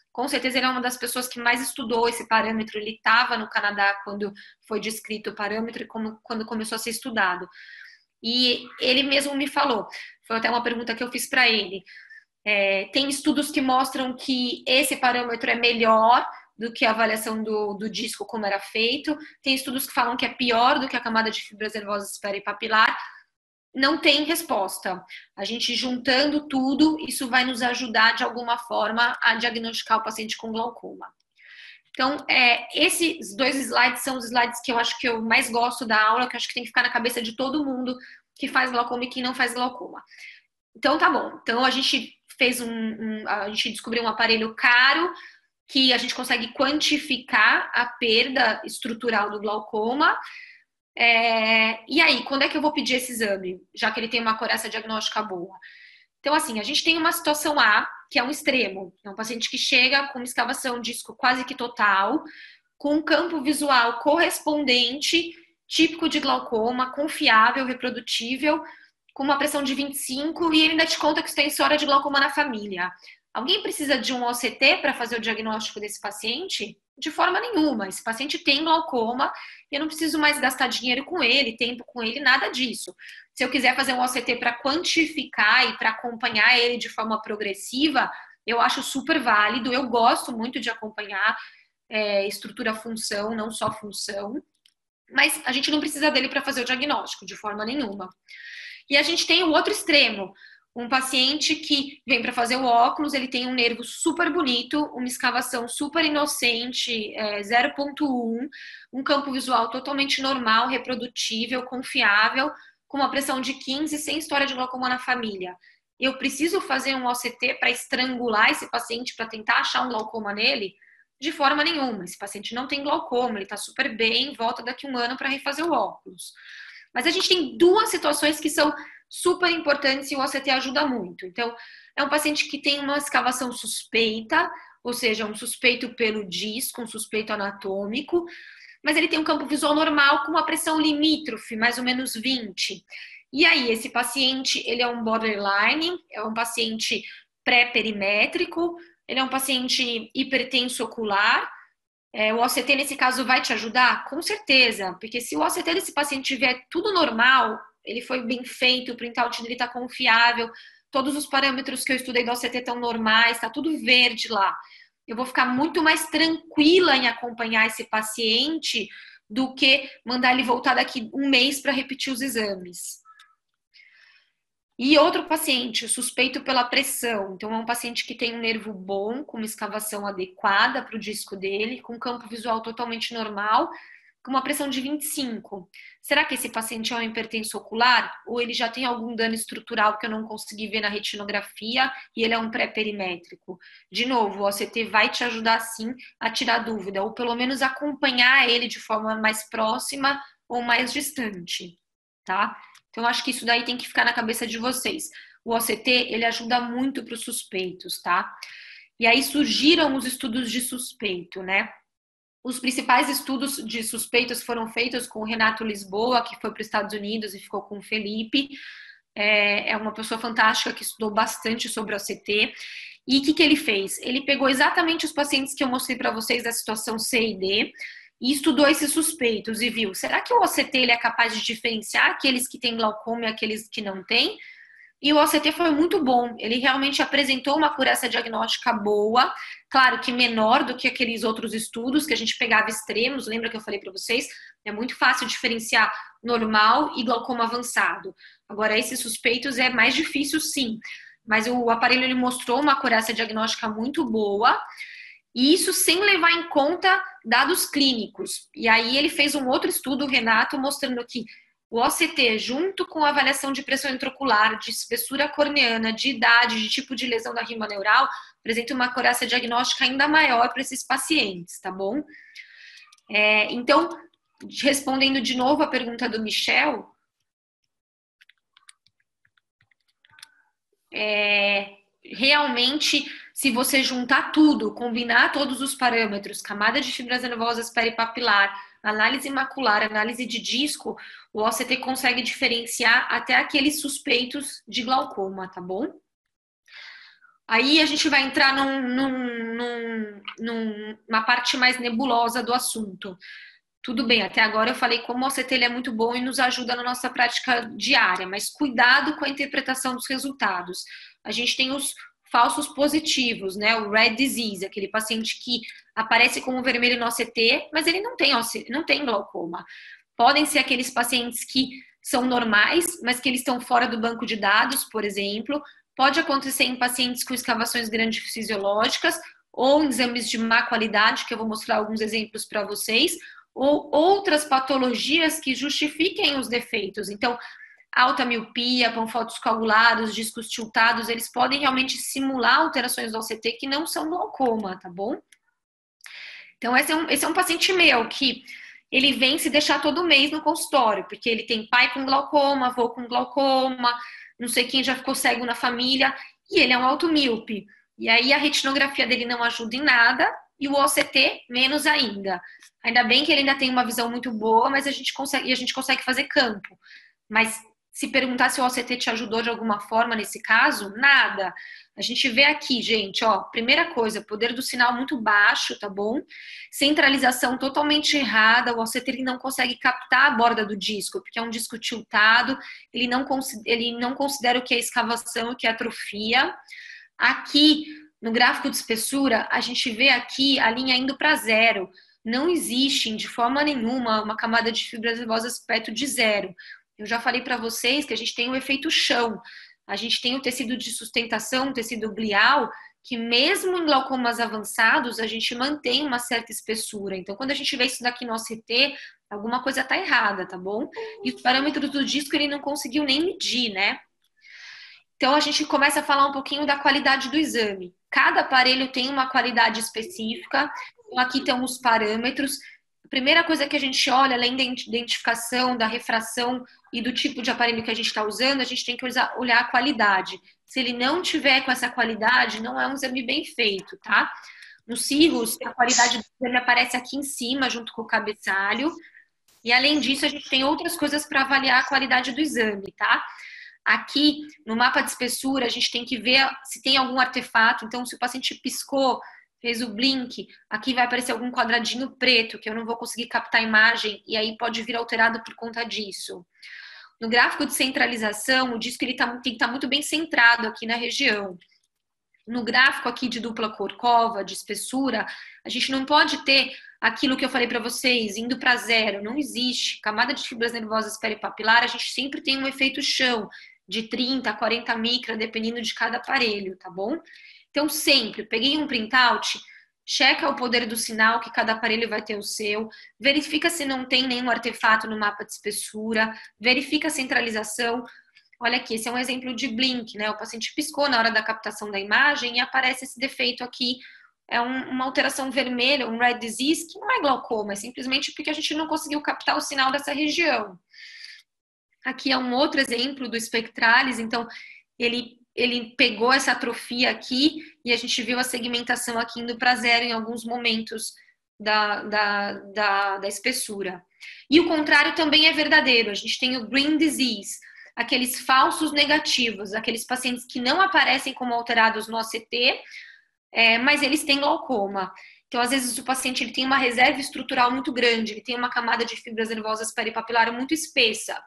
[SPEAKER 2] com certeza ele é uma das pessoas que mais estudou esse parâmetro. Ele estava no Canadá quando foi descrito o parâmetro e quando começou a ser estudado. E ele mesmo me falou, foi até uma pergunta que eu fiz para ele, tem estudos que mostram que esse parâmetro é melhor do que a avaliação do disco como era feito, tem estudos que falam que é pior do que a camada de fibras nervosas peripapilar. Não tem resposta. A gente juntando tudo, isso vai nos ajudar de alguma forma a diagnosticar o paciente com glaucoma. Então, esses 2 slides são os slides que eu acho que eu mais gosto da aula, que eu acho que tem que ficar na cabeça de todo mundo que faz glaucoma e que não faz glaucoma. Então, tá bom. Então, a gente a gente descobriu um aparelho caro que a gente consegue quantificar a perda estrutural do glaucoma. E aí, quando é que eu vou pedir esse exame? Já que ele tem uma acurácia diagnóstica boa. Então, assim, a gente tem uma situação A, que é um extremo. É um paciente que chega com uma escavação disco quase que total, com um campo visual correspondente típico de glaucoma, confiável, reprodutível, com uma pressão de 25 e ele ainda te conta que você tem história de glaucoma na família. Alguém precisa de um OCT para fazer o diagnóstico desse paciente? De forma nenhuma. Esse paciente tem glaucoma e eu não preciso mais gastar dinheiro com ele, tempo com ele, nada disso. Se eu quiser fazer um OCT para quantificar e para acompanhar ele de forma progressiva, eu acho super válido. Eu gosto muito de acompanhar estrutura-função, não só função. Mas a gente não precisa dele para fazer o diagnóstico, de forma nenhuma. E a gente tem o outro extremo. Um paciente que vem para fazer o óculos, ele tem um nervo super bonito, uma escavação super inocente, 0,1, um campo visual totalmente normal, reprodutível, confiável, com uma pressão de 15, sem história de glaucoma na família. Eu preciso fazer um OCT para estrangular esse paciente, para tentar achar um glaucoma nele? De forma nenhuma. Esse paciente não tem glaucoma, ele está super bem, volta daqui a um ano para refazer o óculos. Mas a gente tem duas situações que são super importantes e o OCT ajuda muito. Então, é um paciente que tem uma escavação suspeita, ou seja, um suspeito pelo disco, um suspeito anatômico, mas ele tem um campo visual normal com uma pressão limítrofe, mais ou menos 20. E aí, esse paciente, ele é um borderline, é um paciente pré-perimétrico, ele é um paciente hipertenso ocular. O OCT, nesse caso, vai te ajudar? Com certeza, porque se o OCT desse paciente tiver tudo normal, ele foi bem feito, o printout dele está confiável, todos os parâmetros que eu estudei do OCT estão normais, está tudo verde lá. Eu vou ficar muito mais tranquila em acompanhar esse paciente do que mandar ele voltar daqui um mês para repetir os exames. E outro paciente, suspeito pela pressão. Então, é um paciente que tem um nervo bom, com uma escavação adequada para o disco dele, com campo visual totalmente normal, com uma pressão de 25. Será que esse paciente é um hipertenso ocular? Ou ele já tem algum dano estrutural que eu não consegui ver na retinografia e ele é um pré-perimétrico? De novo, o OCT vai te ajudar sim a tirar dúvida, ou pelo menos acompanhar ele de forma mais próxima ou mais distante, tá? Então, acho que isso daí tem que ficar na cabeça de vocês. O OCT, ele ajuda muito para os suspeitos, tá? E aí surgiram os estudos de suspeito, né? Os principais estudos de suspeitos foram feitos com o Renato Lisboa, que foi para os Estados Unidos e ficou com o Felipe. É uma pessoa fantástica que estudou bastante sobre o OCT. E o que ele fez? Ele pegou exatamente os pacientes que eu mostrei para vocês da situação C e D e estudou esses suspeitos e viu, será que o OCT ele é capaz de diferenciar aqueles que têm glaucoma e aqueles que não têm? E o OCT foi muito bom, ele realmente apresentou uma acurácia diagnóstica boa, claro que menor do que aqueles outros estudos que a gente pegava extremos, lembra que eu falei para vocês? É muito fácil diferenciar normal e glaucoma avançado. Agora, esses suspeitos é mais difícil sim, mas o aparelho ele mostrou uma acurácia diagnóstica muito boa, e isso sem levar em conta dados clínicos. E aí ele fez um outro estudo, o Renato, mostrando que o OCT, junto com a avaliação de pressão intraocular, de espessura corneana, de idade, de tipo de lesão da rima neural, apresenta uma acurácia diagnóstica ainda maior para esses pacientes, tá bom? Então, respondendo de novo a pergunta do Michel, realmente, se você juntar tudo, combinar todos os parâmetros, camada de fibras nervosas peripapilar, análise macular, análise de disco, o OCT consegue diferenciar até aqueles suspeitos de glaucoma, tá bom? Aí a gente vai entrar numa parte mais nebulosa do assunto. Tudo bem, até agora eu falei como o OCT ele é muito bom e nos ajuda na nossa prática diária, mas cuidado com a interpretação dos resultados. A gente tem os falsos positivos, né? O red disease, aquele paciente que aparece como vermelho no OCT, mas ele não tem glaucoma. Podem ser aqueles pacientes que são normais, mas que eles estão fora do banco de dados, por exemplo. Pode acontecer em pacientes com escavações grandes fisiológicas ou em exames de má qualidade, que eu vou mostrar alguns exemplos para vocês, ou outras patologias que justifiquem os defeitos. Então, alta miopia, panfótos coagulados, discos tiltados, eles podem realmente simular alterações do OCT que não são glaucoma, tá bom? Então, esse é um paciente meu que ele vem se deixar todo mês no consultório, porque ele tem pai com glaucoma, avô com glaucoma, não sei quem já ficou cego na família, e ele é um automíope. E aí a retinografia dele não ajuda em nada, e o OCT menos ainda. Ainda bem que ele ainda tem uma visão muito boa, mas a gente consegue fazer campo. Mas se perguntar se o OCT te ajudou de alguma forma nesse caso, nada. A gente vê aqui, gente, ó, primeira coisa, poder do sinal muito baixo, tá bom? Centralização totalmente errada, o OCT ele não consegue captar a borda do disco, porque é um disco tiltado, ele não considera o que é escavação e o que é atrofia. Aqui, no gráfico de espessura, a gente vê aqui a linha indo para zero. Não existe, de forma nenhuma, uma camada de fibras nervosas perto de zero. Eu já falei para vocês que a gente tem o efeito chão. A gente tem o tecido de sustentação, o tecido glial, que mesmo em glaucomas avançados, a gente mantém uma certa espessura. Então, quando a gente vê isso daqui no OCT, alguma coisa está errada, tá bom? E os parâmetros do disco ele não conseguiu nem medir, né? Então, a gente começa a falar um pouquinho da qualidade do exame. Cada aparelho tem uma qualidade específica. Então, aqui estão os parâmetros. A primeira coisa que a gente olha, além da identificação, da refração e do tipo de aparelho que a gente está usando, a gente tem que olhar a qualidade. Se ele não tiver com essa qualidade, não é um exame bem feito, tá? No Cirrus, a qualidade do exame aparece aqui em cima, junto com o cabeçalho. E, além disso, a gente tem outras coisas para avaliar a qualidade do exame, tá? Aqui, no mapa de espessura, a gente tem que ver se tem algum artefato. Então, se o paciente piscou, fez o blink, aqui vai aparecer algum quadradinho preto, que eu não vou conseguir captar a imagem, e aí pode vir alterado por conta disso. No gráfico de centralização, o disco ele tem que estar muito bem centrado aqui na região. No gráfico aqui de dupla Korkova, de espessura, a gente não pode ter aquilo que eu falei para vocês, indo para zero, não existe. Camada de fibras nervosas peripapilar, a gente sempre tem um efeito chão, de 30 a 40 micra, dependendo de cada aparelho, tá bom? Então, sempre, peguei um printout, checa o poder do sinal, que cada aparelho vai ter o seu, verifica se não tem nenhum artefato no mapa de espessura, verifica a centralização. Olha aqui, esse é um exemplo de blink, né? O paciente piscou na hora da captação da imagem e aparece esse defeito aqui. É uma alteração vermelha, um red disease, que não é glaucoma, é simplesmente porque a gente não conseguiu captar o sinal dessa região. Aqui é um outro exemplo do Spectralis, então ele pegou essa atrofia aqui e a gente viu a segmentação aqui indo para zero em alguns momentos da espessura. E o contrário também é verdadeiro, a gente tem o green disease, aqueles falsos negativos, aqueles pacientes que não aparecem como alterados no OCT, mas eles têm glaucoma. Então, às vezes, o paciente ele tem uma reserva estrutural muito grande, ele tem uma camada de fibras nervosas peripapilar muito espessa.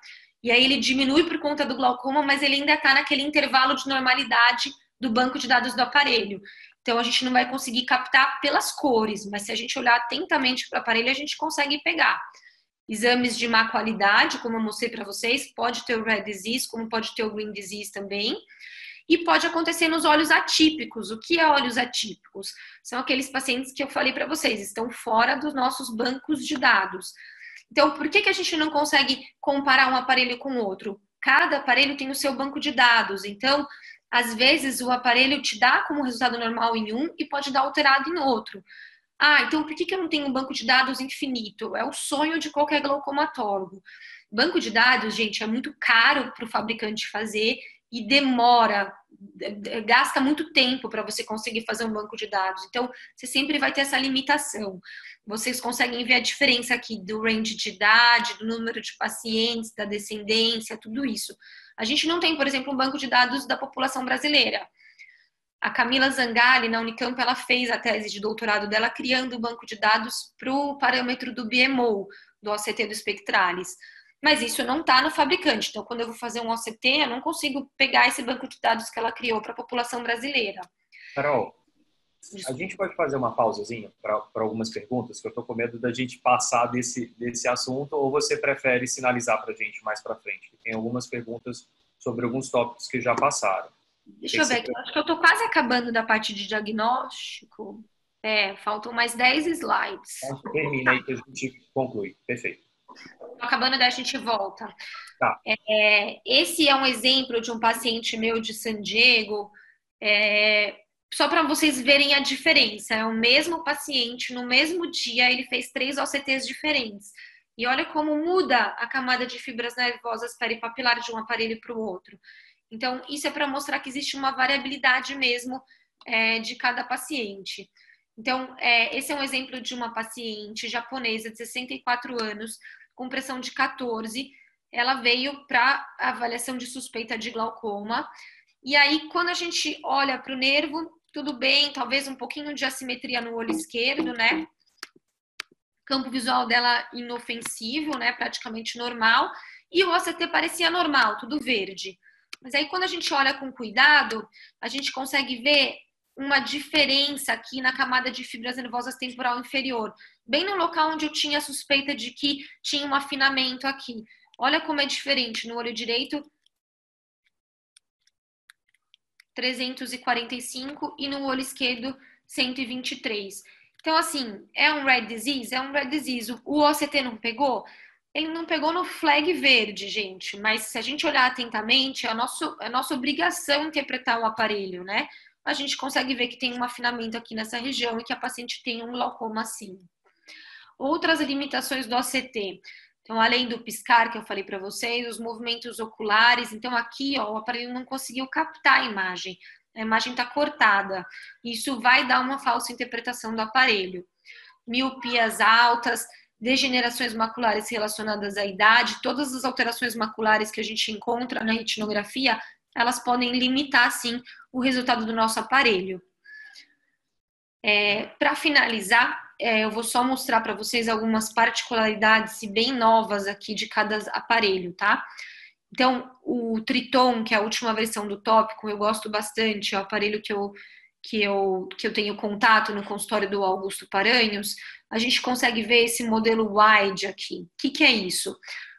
[SPEAKER 2] E aí ele diminui por conta do glaucoma, mas ele ainda está naquele intervalo de normalidade do banco de dados do aparelho. Então, a gente não vai conseguir captar pelas cores, mas se a gente olhar atentamente para o aparelho, a gente consegue pegar. Exames de má qualidade, como eu mostrei para vocês, pode ter o red disease, como pode ter o green disease também. E pode acontecer nos olhos atípicos. O que é olhos atípicos? São aqueles pacientes que eu falei para vocês, estão fora dos nossos bancos de dados. Então, por que a gente não consegue comparar um aparelho com o outro? Cada aparelho tem o seu banco de dados. Então, às vezes, o aparelho te dá como resultado normal em um e pode dar alterado em outro. Ah, então por que eu não tenho um banco de dados infinito? É o sonho de qualquer glaucomatólogo. Banco de dados, gente, é muito caro para o fabricante fazer e demora, gasta muito tempo para você conseguir fazer um banco de dados. Então, você sempre vai ter essa limitação. Vocês conseguem ver a diferença aqui do range de idade, do número de pacientes, da descendência, tudo isso. A gente não tem, por exemplo, um banco de dados da população brasileira. A Camila Zangali, na Unicamp, ela fez a tese de doutorado dela criando o banco de dados para o parâmetro do BMO, do OCT do Spectralis. Mas isso não está no fabricante. Então, quando eu vou fazer um OCT, eu não consigo pegar esse banco de dados que ela criou para a população brasileira.
[SPEAKER 1] Carol, a gente pode fazer uma pausazinha para algumas perguntas, que eu estou com medo da gente passar desse assunto, ou você prefere sinalizar para a gente mais para frente? Tem algumas perguntas sobre alguns tópicos que já passaram.
[SPEAKER 2] Deixa eu ver aqui, acho que eu estou quase acabando da parte de diagnóstico. Faltam mais 10 slides.
[SPEAKER 1] Então, termina aí que a gente conclui. Perfeito.
[SPEAKER 2] Acabando, daí a gente volta.
[SPEAKER 1] Tá.
[SPEAKER 2] Esse é um exemplo de um paciente meu de San Diego, só para vocês verem a diferença. É o mesmo paciente, no mesmo dia, ele fez 3 OCTs diferentes. E olha como muda a camada de fibras nervosas peripapilar de um aparelho para o outro. Então, isso é para mostrar que existe uma variabilidade mesmo de cada paciente. Então, esse é um exemplo de uma paciente japonesa de 64 anos, com pressão de 14. Ela veio para avaliação de suspeita de glaucoma. E aí, quando a gente olha para o nervo, tudo bem, talvez um pouquinho de assimetria no olho esquerdo, né? Campo visual dela inofensivo, né? Praticamente normal. E o OCT parecia normal, tudo verde. Mas aí, quando a gente olha com cuidado, a gente consegue ver uma diferença aqui na camada de fibras nervosas temporal inferior, bem no local onde eu tinha a suspeita de que tinha um afinamento aqui. Olha como é diferente no olho direito, 345, e no olho esquerdo, 123. Então, assim, é um Rare Disease? É um Rare Disease. O OCT não pegou? Ele não pegou no flag verde, gente, mas se a gente olhar atentamente, é a nossa obrigação interpretar o aparelho, né? A gente consegue ver que tem um afinamento aqui nessa região e que a paciente tem um glaucoma assim. Outras limitações do OCT. Então, além do piscar que eu falei para vocês, os movimentos oculares. Então, aqui, ó, o aparelho não conseguiu captar a imagem está cortada. Isso vai dar uma falsa interpretação do aparelho. Miopias altas, degenerações maculares relacionadas à idade, todas as alterações maculares que a gente encontra na retinografia, elas podem limitar, sim, o resultado do nosso aparelho. Para finalizar, eu vou só mostrar para vocês algumas particularidades bem novas aqui de cada aparelho, tá? Então, o Triton, que é a última versão do tópico, eu gosto bastante, é o aparelho que eu tenho contato no consultório do Augusto Paranhos. A gente consegue ver esse modelo wide aqui. O que é isso?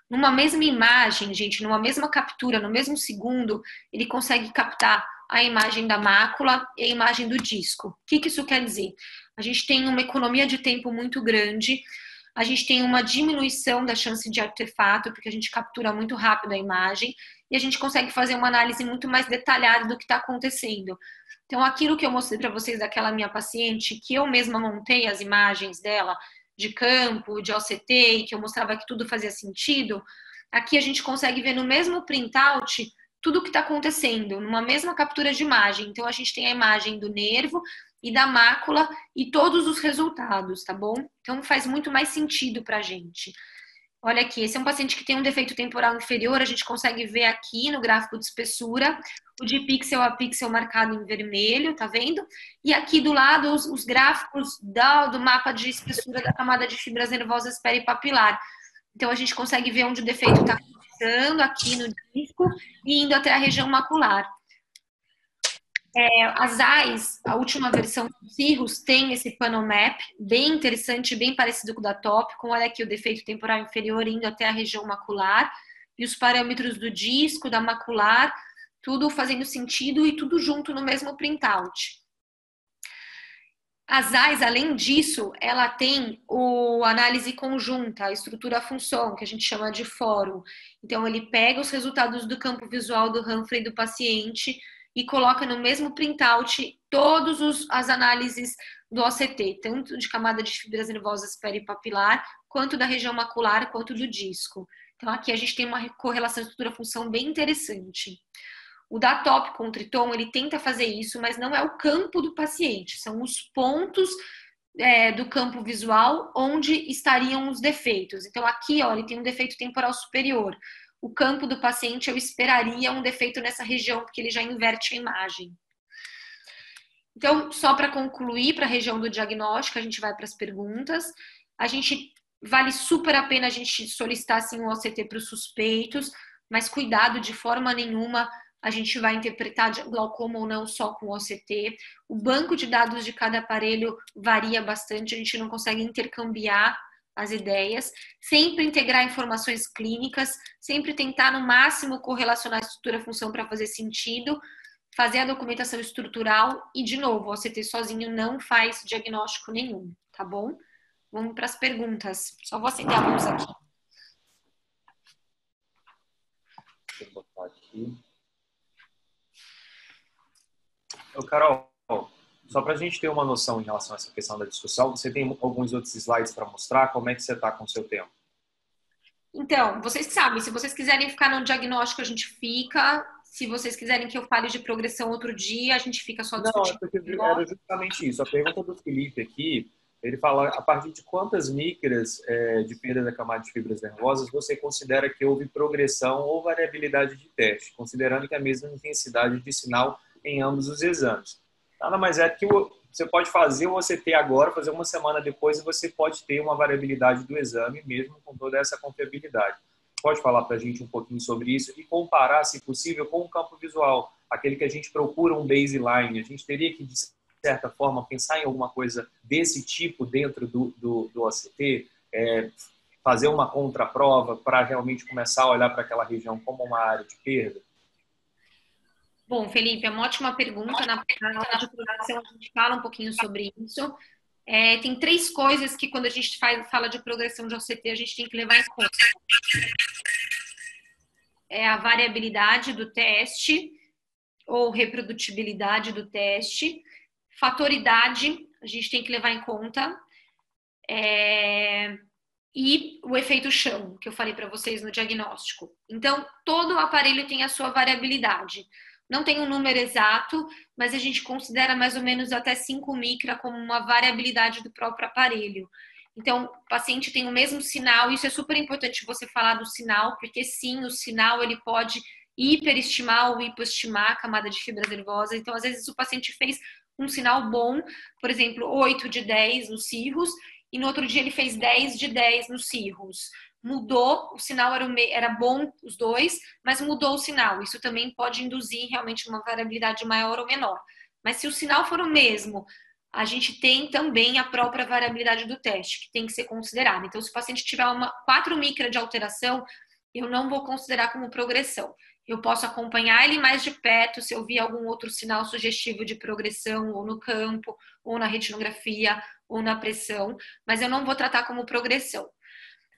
[SPEAKER 2] Numa mesma imagem, gente, numa mesma captura, no mesmo segundo, ele consegue captar a imagem da mácula e a imagem do disco. O que isso quer dizer? A gente tem uma economia de tempo muito grande, a gente tem uma diminuição da chance de artefato, porque a gente captura muito rápido a imagem, e a gente consegue fazer uma análise muito mais detalhada do que está acontecendo. Então, aquilo que eu mostrei para vocês daquela minha paciente, que eu mesma montei as imagens dela, de campo, de OCT, e que eu mostrava que tudo fazia sentido, aqui a gente consegue ver no mesmo printout tudo o que está acontecendo, numa mesma captura de imagem. Então, a gente tem a imagem do nervo e da mácula e todos os resultados, tá bom? Então, faz muito mais sentido para a gente. Olha aqui, esse é um paciente que tem um defeito temporal inferior, a gente consegue ver aqui no gráfico de espessura, o de pixel a pixel marcado em vermelho, tá vendo? E aqui do lado os gráficos do mapa de espessura da camada de fibras nervosas peripapilar. Então a gente consegue ver onde o defeito está começando, aqui no disco, e indo até a região macular. As AIS, a última versão do Cirrus, tem esse Panomap, bem interessante, bem parecido com o da Topcon. Olha aqui o defeito temporal inferior indo até a região macular, e os parâmetros do disco, da macular, tudo fazendo sentido e tudo junto no mesmo printout. As AIS, além disso, ela tem a análise conjunta, a estrutura-função, que a gente chama de fórum. Então, ele pega os resultados do campo visual do Humphrey do paciente e coloca no mesmo printout todas as análises do OCT, tanto de camada de fibras nervosas peripapilar, quanto da região macular, quanto do disco. Então, aqui a gente tem uma correlação estrutura-função bem interessante. O da Topcon, o Triton, ele tenta fazer isso, mas não é o campo do paciente, são os pontos do campo visual onde estariam os defeitos. Então, aqui, ó, ele tem um defeito temporal superior. O campo do paciente, eu esperaria um defeito nessa região, porque ele já inverte a imagem. Então, só para concluir, para a região do diagnóstico, a gente vai para as perguntas. Vale super a pena a gente solicitar, assim, um OCT para os suspeitos, mas cuidado, de forma nenhuma a gente vai interpretar glaucoma ou não só com OCT. O banco de dados de cada aparelho varia bastante, a gente não consegue intercambiar as ideias, sempre integrar informações clínicas, sempre tentar no máximo correlacionar a estrutura-função para fazer sentido, fazer a documentação estrutural e, de novo, o OCT sozinho não faz diagnóstico nenhum, tá bom? Vamos para as perguntas. Só vou acender a luz aqui.
[SPEAKER 1] Deixa eu botar aqui. Carol, só para a gente ter uma noção em relação a essa questão da discussão, você tem alguns outros slides para mostrar? Como é que você está com o seu tempo?
[SPEAKER 2] Então, vocês sabem, se vocês quiserem ficar no diagnóstico, a gente fica. se vocês quiserem que eu fale de progressão outro dia, a gente fica só
[SPEAKER 1] Não,
[SPEAKER 2] discutindo.
[SPEAKER 1] porque era justamente isso. A pergunta do Felipe aqui, ele fala a partir de quantas micras de perda da camada de fibras nervosas você considera que houve progressão ou variabilidade de teste, considerando que a mesma intensidade de sinal em ambos os exames. Nada mais é que você pode fazer o OCT agora, fazer uma semana depois, e você pode ter uma variabilidade do exame, mesmo com toda essa confiabilidade. Pode falar para a gente um pouquinho sobre isso e comparar, se possível, com o campo visual, aquele que a gente procura um baseline. A gente teria que, de certa forma, pensar em alguma coisa desse tipo dentro do OCT, fazer uma contraprova para realmente começar a olhar para aquela região como uma área de perda?
[SPEAKER 2] Bom, Felipe, é uma ótima pergunta. Na aula de progressão a gente fala um pouquinho sobre isso. Tem 3 coisas que quando a gente fala de progressão de OCT a gente tem que levar em conta. É a variabilidade do teste ou reprodutibilidade do teste, fatoridade, a gente tem que levar em conta, e o efeito chão, que eu falei para vocês no diagnóstico. Então, todo aparelho tem a sua variabilidade. Não tem um número exato, mas a gente considera mais ou menos até 5 micra como uma variabilidade do próprio aparelho. Então, o paciente tem o mesmo sinal, isso é super importante você falar do sinal, porque sim, o sinal ele pode hiperestimar ou hipoestimar a camada de fibras nervosas. Então, às vezes o paciente fez um sinal bom, por exemplo, 8 de 10 nos cirros, e no outro dia ele fez 10 de 10 nos cirros. Mudou, o sinal era bom os dois, mas mudou o sinal. Isso também pode induzir realmente uma variabilidade maior ou menor. Mas se o sinal for o mesmo, a gente tem também a própria variabilidade do teste, que tem que ser considerada. Então, se o paciente tiver 4 micra de alteração, eu não vou considerar como progressão. Eu posso acompanhar ele mais de perto, se eu vi algum outro sinal sugestivo de progressão, ou no campo, ou na retinografia, ou na pressão, mas eu não vou tratar como progressão.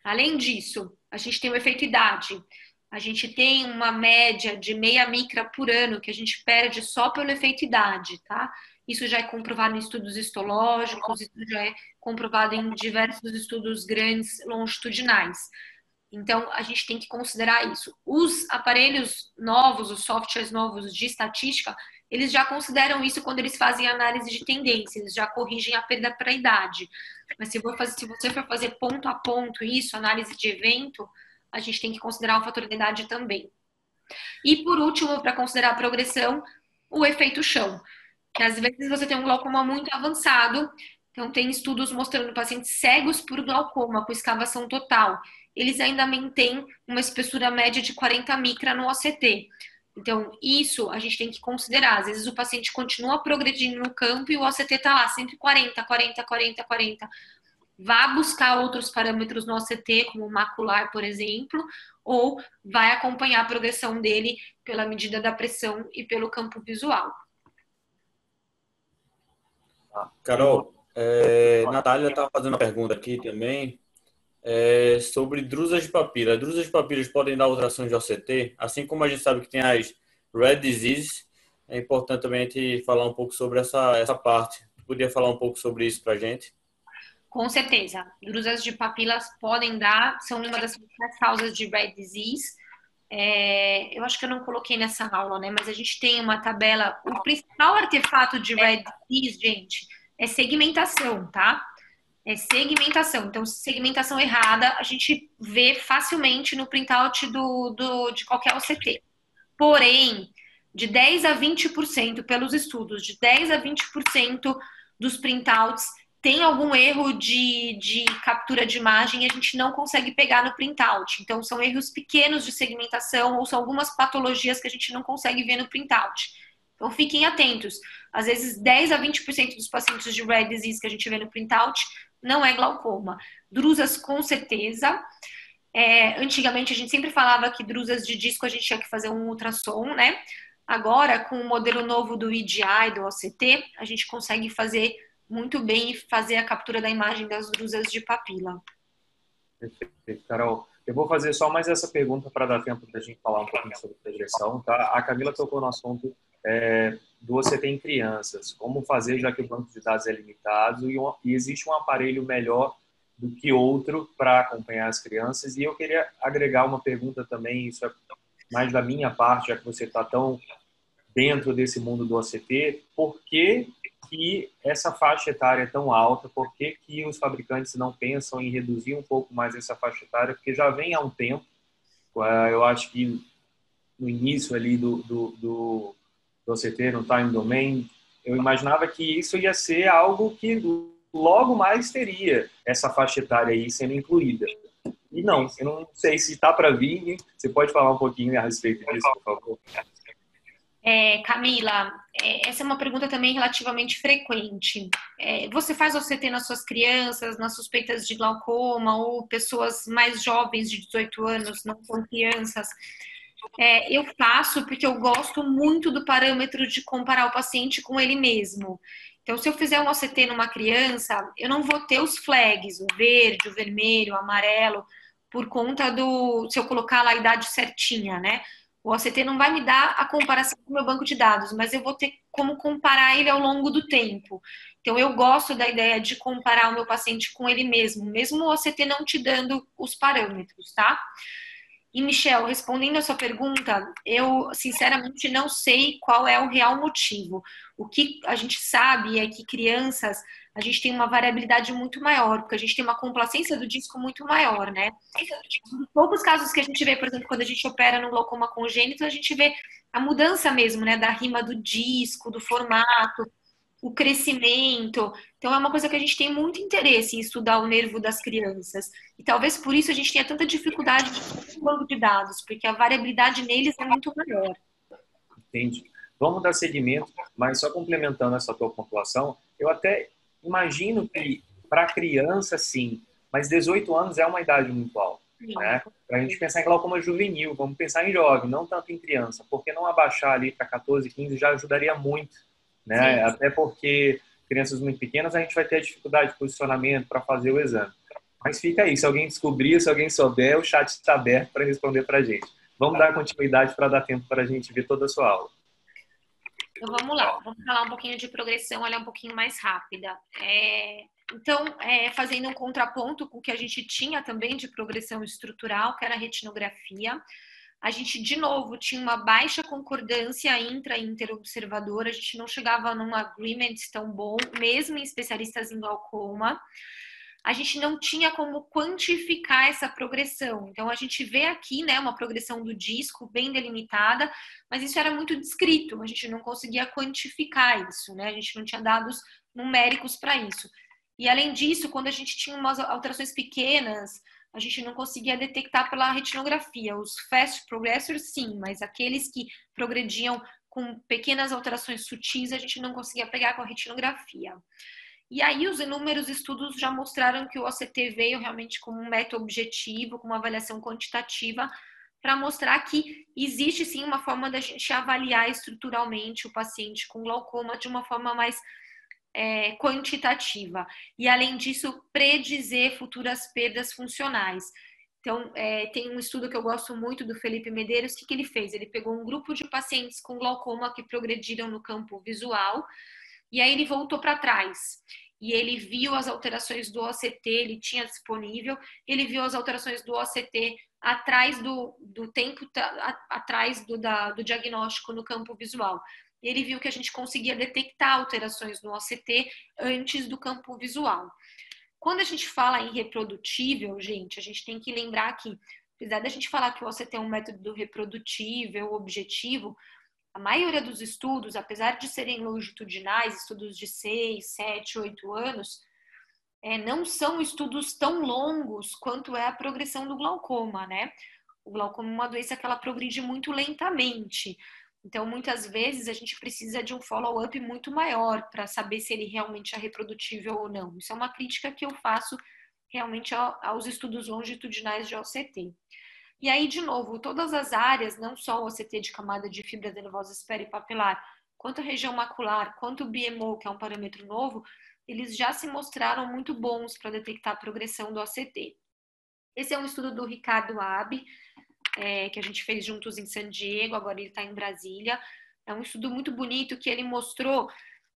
[SPEAKER 2] Além disso, a gente tem o efeito idade. A gente tem uma média de meia micra por ano que a gente perde só pelo efeito idade, tá? Isso já é comprovado em estudos histológicos, isso já é comprovado em diversos estudos grandes longitudinais. Então, a gente tem que considerar isso. Os aparelhos novos, os softwares novos de estatística, eles já consideram isso quando eles fazem análise de tendência, eles já corrigem a perda para a idade. Mas se você for fazer ponto a ponto isso, análise de evento, a gente tem que considerar o fator de idade também. E por último, para considerar a progressão, o efeito chão, que às vezes você tem um glaucoma muito avançado, então tem estudos mostrando pacientes cegos por glaucoma, com escavação total. Eles ainda mantêm uma espessura média de 40 micra no OCT. Então, isso a gente tem que considerar. Às vezes o paciente continua progredindo no campo e o OCT está lá, sempre 40, 40, 40, 40. Vá buscar outros parâmetros no OCT, como macular, por exemplo, ou vai acompanhar a progressão dele pela medida da pressão e pelo campo visual.
[SPEAKER 3] Carol, Natália está fazendo uma pergunta aqui também sobre drusas de papila. As drusas de papilas podem dar alteração de OCT, assim como a gente sabe que tem as Rare Disease. É importante também a gente falar um pouco sobre essa parte. Podia falar um pouco sobre isso para a gente?
[SPEAKER 2] Com certeza. Drusas de papilas podem dar, são uma das causas de Rare Disease. Eu acho que eu não coloquei nessa aula, né? Mas a gente tem uma tabela. O principal artefato de Rare Disease, gente, é segmentação, tá? É segmentação. Então, segmentação errada, a gente vê facilmente no printout de qualquer OCT. Porém, de 10 a 20%, pelos estudos, de 10 a 20% dos printouts tem algum erro de captura de imagem e a gente não consegue pegar no printout. Então, são erros pequenos de segmentação ou são algumas patologias que a gente não consegue ver no printout. Então, fiquem atentos. Às vezes, 10 a 20% dos pacientes de Rare Disease que a gente vê no printout não é glaucoma. Drusas, com certeza. Antigamente, a gente sempre falava que drusas de disco a gente tinha que fazer um ultrassom, né? Agora, com o modelo novo do EGI, do OCT, a gente consegue fazer muito bem e fazer a captura da imagem das drusas de papila.
[SPEAKER 1] Perfeito, Carol. Eu vou fazer só mais essa pergunta para dar tempo da gente falar um pouquinho sobre progressão, tá? A Camila tocou no assunto do OCT em crianças. Como fazer, já que o banco de dados é limitado e existe um aparelho melhor do que outro para acompanhar as crianças. E eu queria agregar uma pergunta também, isso é mais da minha parte, já que você está tão dentro desse mundo do OCT, por que que essa faixa etária é tão alta? Por que que os fabricantes não pensam em reduzir um pouco mais essa faixa etária? Porque já vem há um tempo, eu acho que no início ali do OCT, no Time Domain, eu imaginava que isso ia ser algo que logo mais teria essa faixa etária aí sendo incluída. E não, eu não sei se está para vir. Você pode falar um pouquinho a respeito disso, por favor?
[SPEAKER 2] Camila, essa é uma pergunta também relativamente frequente. Você faz OCT nas suas crianças, nas suspeitas de glaucoma, ou pessoas mais jovens de 18 anos, não são crianças? Eu faço porque eu gosto muito do parâmetro de comparar o paciente com ele mesmo. Então, se eu fizer um OCT numa criança, eu não vou ter os flags, o verde, o vermelho, o amarelo, por conta se eu colocar lá a idade certinha, né? O OCT não vai me dar a comparação com o meu banco de dados, mas eu vou ter como comparar ele ao longo do tempo. Então, eu gosto da ideia de comparar o meu paciente com ele mesmo o OCT não te dando os parâmetros, tá? E, Michel, respondendo a sua pergunta, eu sinceramente não sei qual é o real motivo. O que a gente sabe é que crianças, a gente tem uma variabilidade muito maior, porque a gente tem uma complacência do disco muito maior, né? Em poucos casos que a gente vê, por exemplo, quando a gente opera no glaucoma congênito, a gente vê a mudança mesmo, né, da rima do disco, do formato, o crescimento. Então, é uma coisa que a gente tem muito interesse em estudar o nervo das crianças. E talvez por isso a gente tenha tanta dificuldade de fazer um banco de dados, porque a variabilidade neles é muito maior.
[SPEAKER 1] Entendi. Vamos dar seguimento, mas só complementando essa tua pontuação, eu até imagino que para criança, sim, mas 18 anos é uma idade muito alta. Né? Para a gente pensar em glaucoma juvenil, vamos pensar em jovem, não tanto em criança, porque não abaixar ali para 14, 15 já ajudaria muito, né? Até porque crianças muito pequenas a gente vai ter dificuldade de posicionamento para fazer o exame. Mas fica aí, se alguém descobrir, se alguém souber, o chat está aberto para responder para a gente. Vamos dar continuidade para dar tempo para a gente ver toda a sua aula.
[SPEAKER 2] Então vamos lá, vamos falar um pouquinho de progressão, ela é um pouquinho mais rápida. Então, fazendo um contraponto com o que a gente tinha também de progressão estrutural, que era a retinografia, a gente, de novo, tinha uma baixa concordância intra- e interobservador, a gente não chegava num agreement tão bom, mesmo em especialistas em glaucoma. A gente não tinha como quantificar essa progressão. Então, a gente vê aqui, né, uma progressão do disco bem delimitada, mas isso era muito descrito, a gente não conseguia quantificar isso, né? A gente não tinha dados numéricos para isso. E, além disso, quando a gente tinha umas alterações pequenas, a gente não conseguia detectar pela retinografia. Os fast progressors, sim, mas aqueles que progrediam com pequenas alterações sutis, a gente não conseguia pegar com a retinografia. E aí os inúmeros estudos já mostraram que o OCT veio realmente como um método objetivo, com uma avaliação quantitativa, para mostrar que existe sim uma forma da gente avaliar estruturalmente o paciente com glaucoma de uma forma mais quantitativa. E além disso, predizer futuras perdas funcionais. Então, tem um estudo que eu gosto muito do Felipe Medeiros. O que ele fez? Ele pegou um grupo de pacientes com glaucoma que progrediram no campo visual, e aí ele voltou para trás. E ele viu as alterações do OCT, ele tinha disponível, ele viu as alterações do OCT atrás do tempo, atrás do diagnóstico no campo visual. Ele viu que a gente conseguia detectar alterações no OCT antes do campo visual. Quando a gente fala em reprodutível, gente, a gente tem que lembrar que, apesar da gente falar que o OCT é um método reprodutível, objetivo, a maioria dos estudos, apesar de serem longitudinais, estudos de 6, 7, 8 anos, não são estudos tão longos quanto é a progressão do glaucoma, né? O glaucoma é uma doença que ela progride muito lentamente. Então, muitas vezes, a gente precisa de um follow-up muito maior para saber se ele realmente é reprodutível ou não. Isso é uma crítica que eu faço realmente aos estudos longitudinais de OCT. E aí, de novo, todas as áreas, não só o OCT de camada de fibra nervosa peripapilar, quanto a região macular, quanto o BMO, que é um parâmetro novo, eles já se mostraram muito bons para detectar a progressão do OCT. Esse é um estudo do Ricardo Abbe, que a gente fez juntos em San Diego, agora ele está em Brasília. É um estudo muito bonito que ele mostrou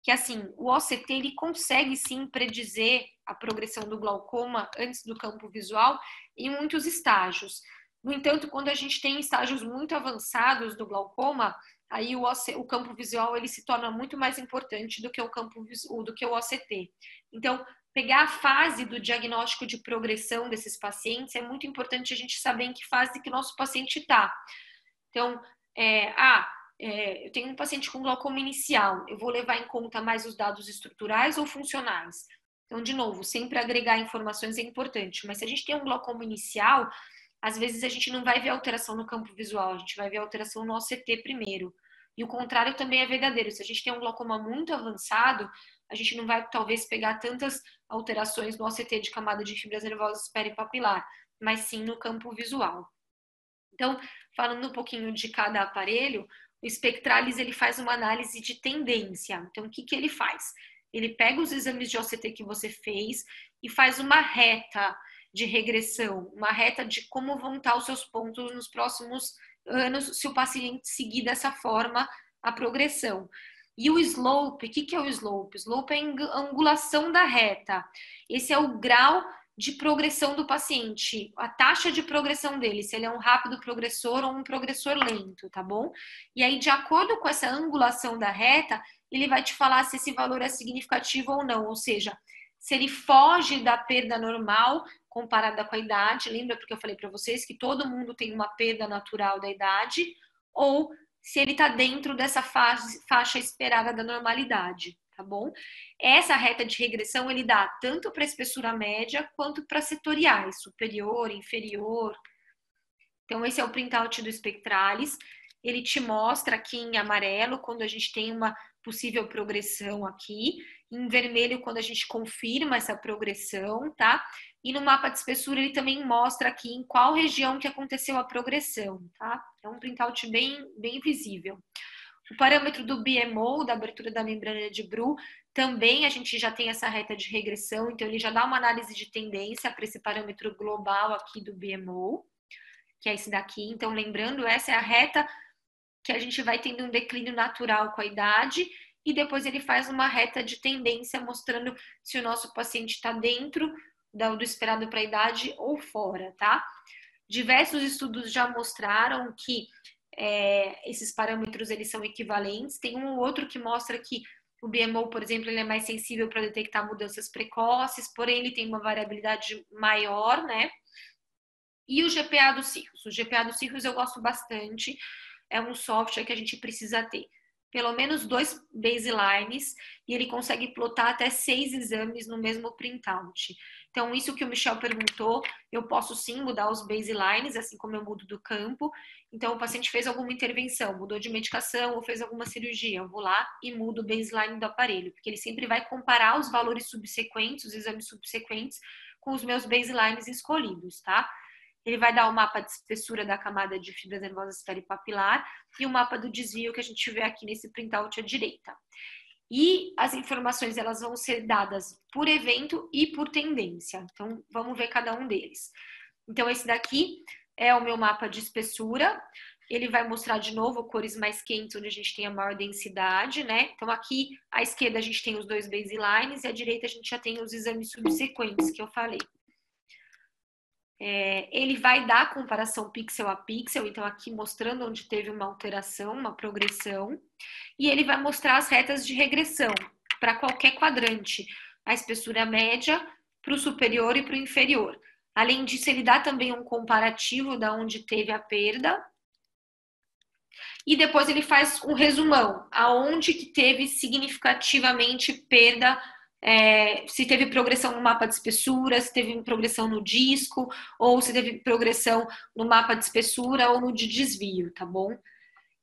[SPEAKER 2] que, assim, o OCT ele consegue sim predizer a progressão do glaucoma antes do campo visual em muitos estágios. No entanto, quando a gente tem estágios muito avançados do glaucoma, aí o campo visual ele se torna muito mais importante do que o OCT. Então, pegar a fase do diagnóstico de progressão desses pacientes é muito importante a gente saber em que fase que o nosso paciente está. Então, eu tenho um paciente com glaucoma inicial, eu vou levar em conta mais os dados estruturais ou funcionais? Então, de novo, sempre agregar informações é importante, mas se a gente tem um glaucoma inicial, às vezes a gente não vai ver alteração no campo visual, a gente vai ver alteração no OCT primeiro. E o contrário também é verdadeiro. Se a gente tem um glaucoma muito avançado, a gente não vai talvez pegar tantas alterações no OCT de camada de fibras nervosas peripapilar, mas sim no campo visual. Então, falando um pouquinho de cada aparelho, o Spectralis ele faz uma análise de tendência. Então, o que ele faz? Ele pega os exames de OCT que você fez e faz uma reta de regressão, uma reta de como vão estar os seus pontos nos próximos anos se o paciente seguir dessa forma a progressão. E o slope, o que é o slope? O slope é a angulação da reta. Esse é o grau de progressão do paciente, a taxa de progressão dele, se ele é um rápido progressor ou um progressor lento, tá bom? E aí, de acordo com essa angulação da reta, ele vai te falar se esse valor é significativo ou não, ou seja, se ele foge da perda normal comparada com a idade, lembra porque eu falei para vocês que todo mundo tem uma perda natural da idade, ou se ele está dentro dessa faixa esperada da normalidade, tá bom? Essa reta de regressão ele dá tanto para a espessura média quanto para setoriais, superior, inferior. Então esse é o printout do Spectralis. Ele te mostra aqui em amarelo quando a gente tem uma possível progressão aqui, em vermelho quando a gente confirma essa progressão, tá? E no mapa de espessura ele também mostra aqui em qual região que aconteceu a progressão, tá? É um printout bem visível. O parâmetro do BMO, da abertura da membrana de Bru, também a gente já tem essa reta de regressão, então ele já dá uma análise de tendência para esse parâmetro global aqui do BMO, que é esse daqui. Então, lembrando, essa é a reta que a gente vai tendo um declínio natural com a idade e depois ele faz uma reta de tendência mostrando se o nosso paciente está dentro do esperado para a idade ou fora, tá? Diversos estudos já mostraram que esses parâmetros eles são equivalentes. Tem um ou outro que mostra que o BMO, por exemplo, ele é mais sensível para detectar mudanças precoces, porém ele tem uma variabilidade maior, né? E o GPA do Cirrus. O GPA do Cirrus eu gosto bastante. É um software que a gente precisa ter pelo menos 2 baselines e ele consegue plotar até 6 exames no mesmo printout. Então, isso que o Michel perguntou, eu posso sim mudar os baselines, assim como eu mudo do campo. Então, o paciente fez alguma intervenção, mudou de medicação ou fez alguma cirurgia, eu vou lá e mudo o baseline do aparelho, porque ele sempre vai comparar os valores subsequentes, os exames subsequentes, com os meus baselines escolhidos, tá? Ele vai dar o mapa de espessura da camada de fibras nervosas peripapilar e o mapa do desvio que a gente vê aqui nesse printout à direita. E as informações elas vão ser dadas por evento e por tendência. Então, vamos ver cada um deles. Então, esse daqui é o meu mapa de espessura. Ele vai mostrar de novo cores mais quentes, onde a gente tem a maior densidade, né? Então, aqui à esquerda a gente tem os 2 baselines e à direita a gente já tem os exames subsequentes que eu falei. Ele vai dar a comparação pixel a pixel, então aqui mostrando onde teve uma alteração, uma progressão, e ele vai mostrar as retas de regressão para qualquer quadrante, a espessura média, para o superior e para o inferior. Além disso, ele dá também um comparativo da onde teve a perda, e depois ele faz um resumão, aonde que teve significativamente perda, se teve progressão no mapa de espessura, se teve progressão no disco, ou se teve progressão no mapa de espessura ou no de desvio, tá bom?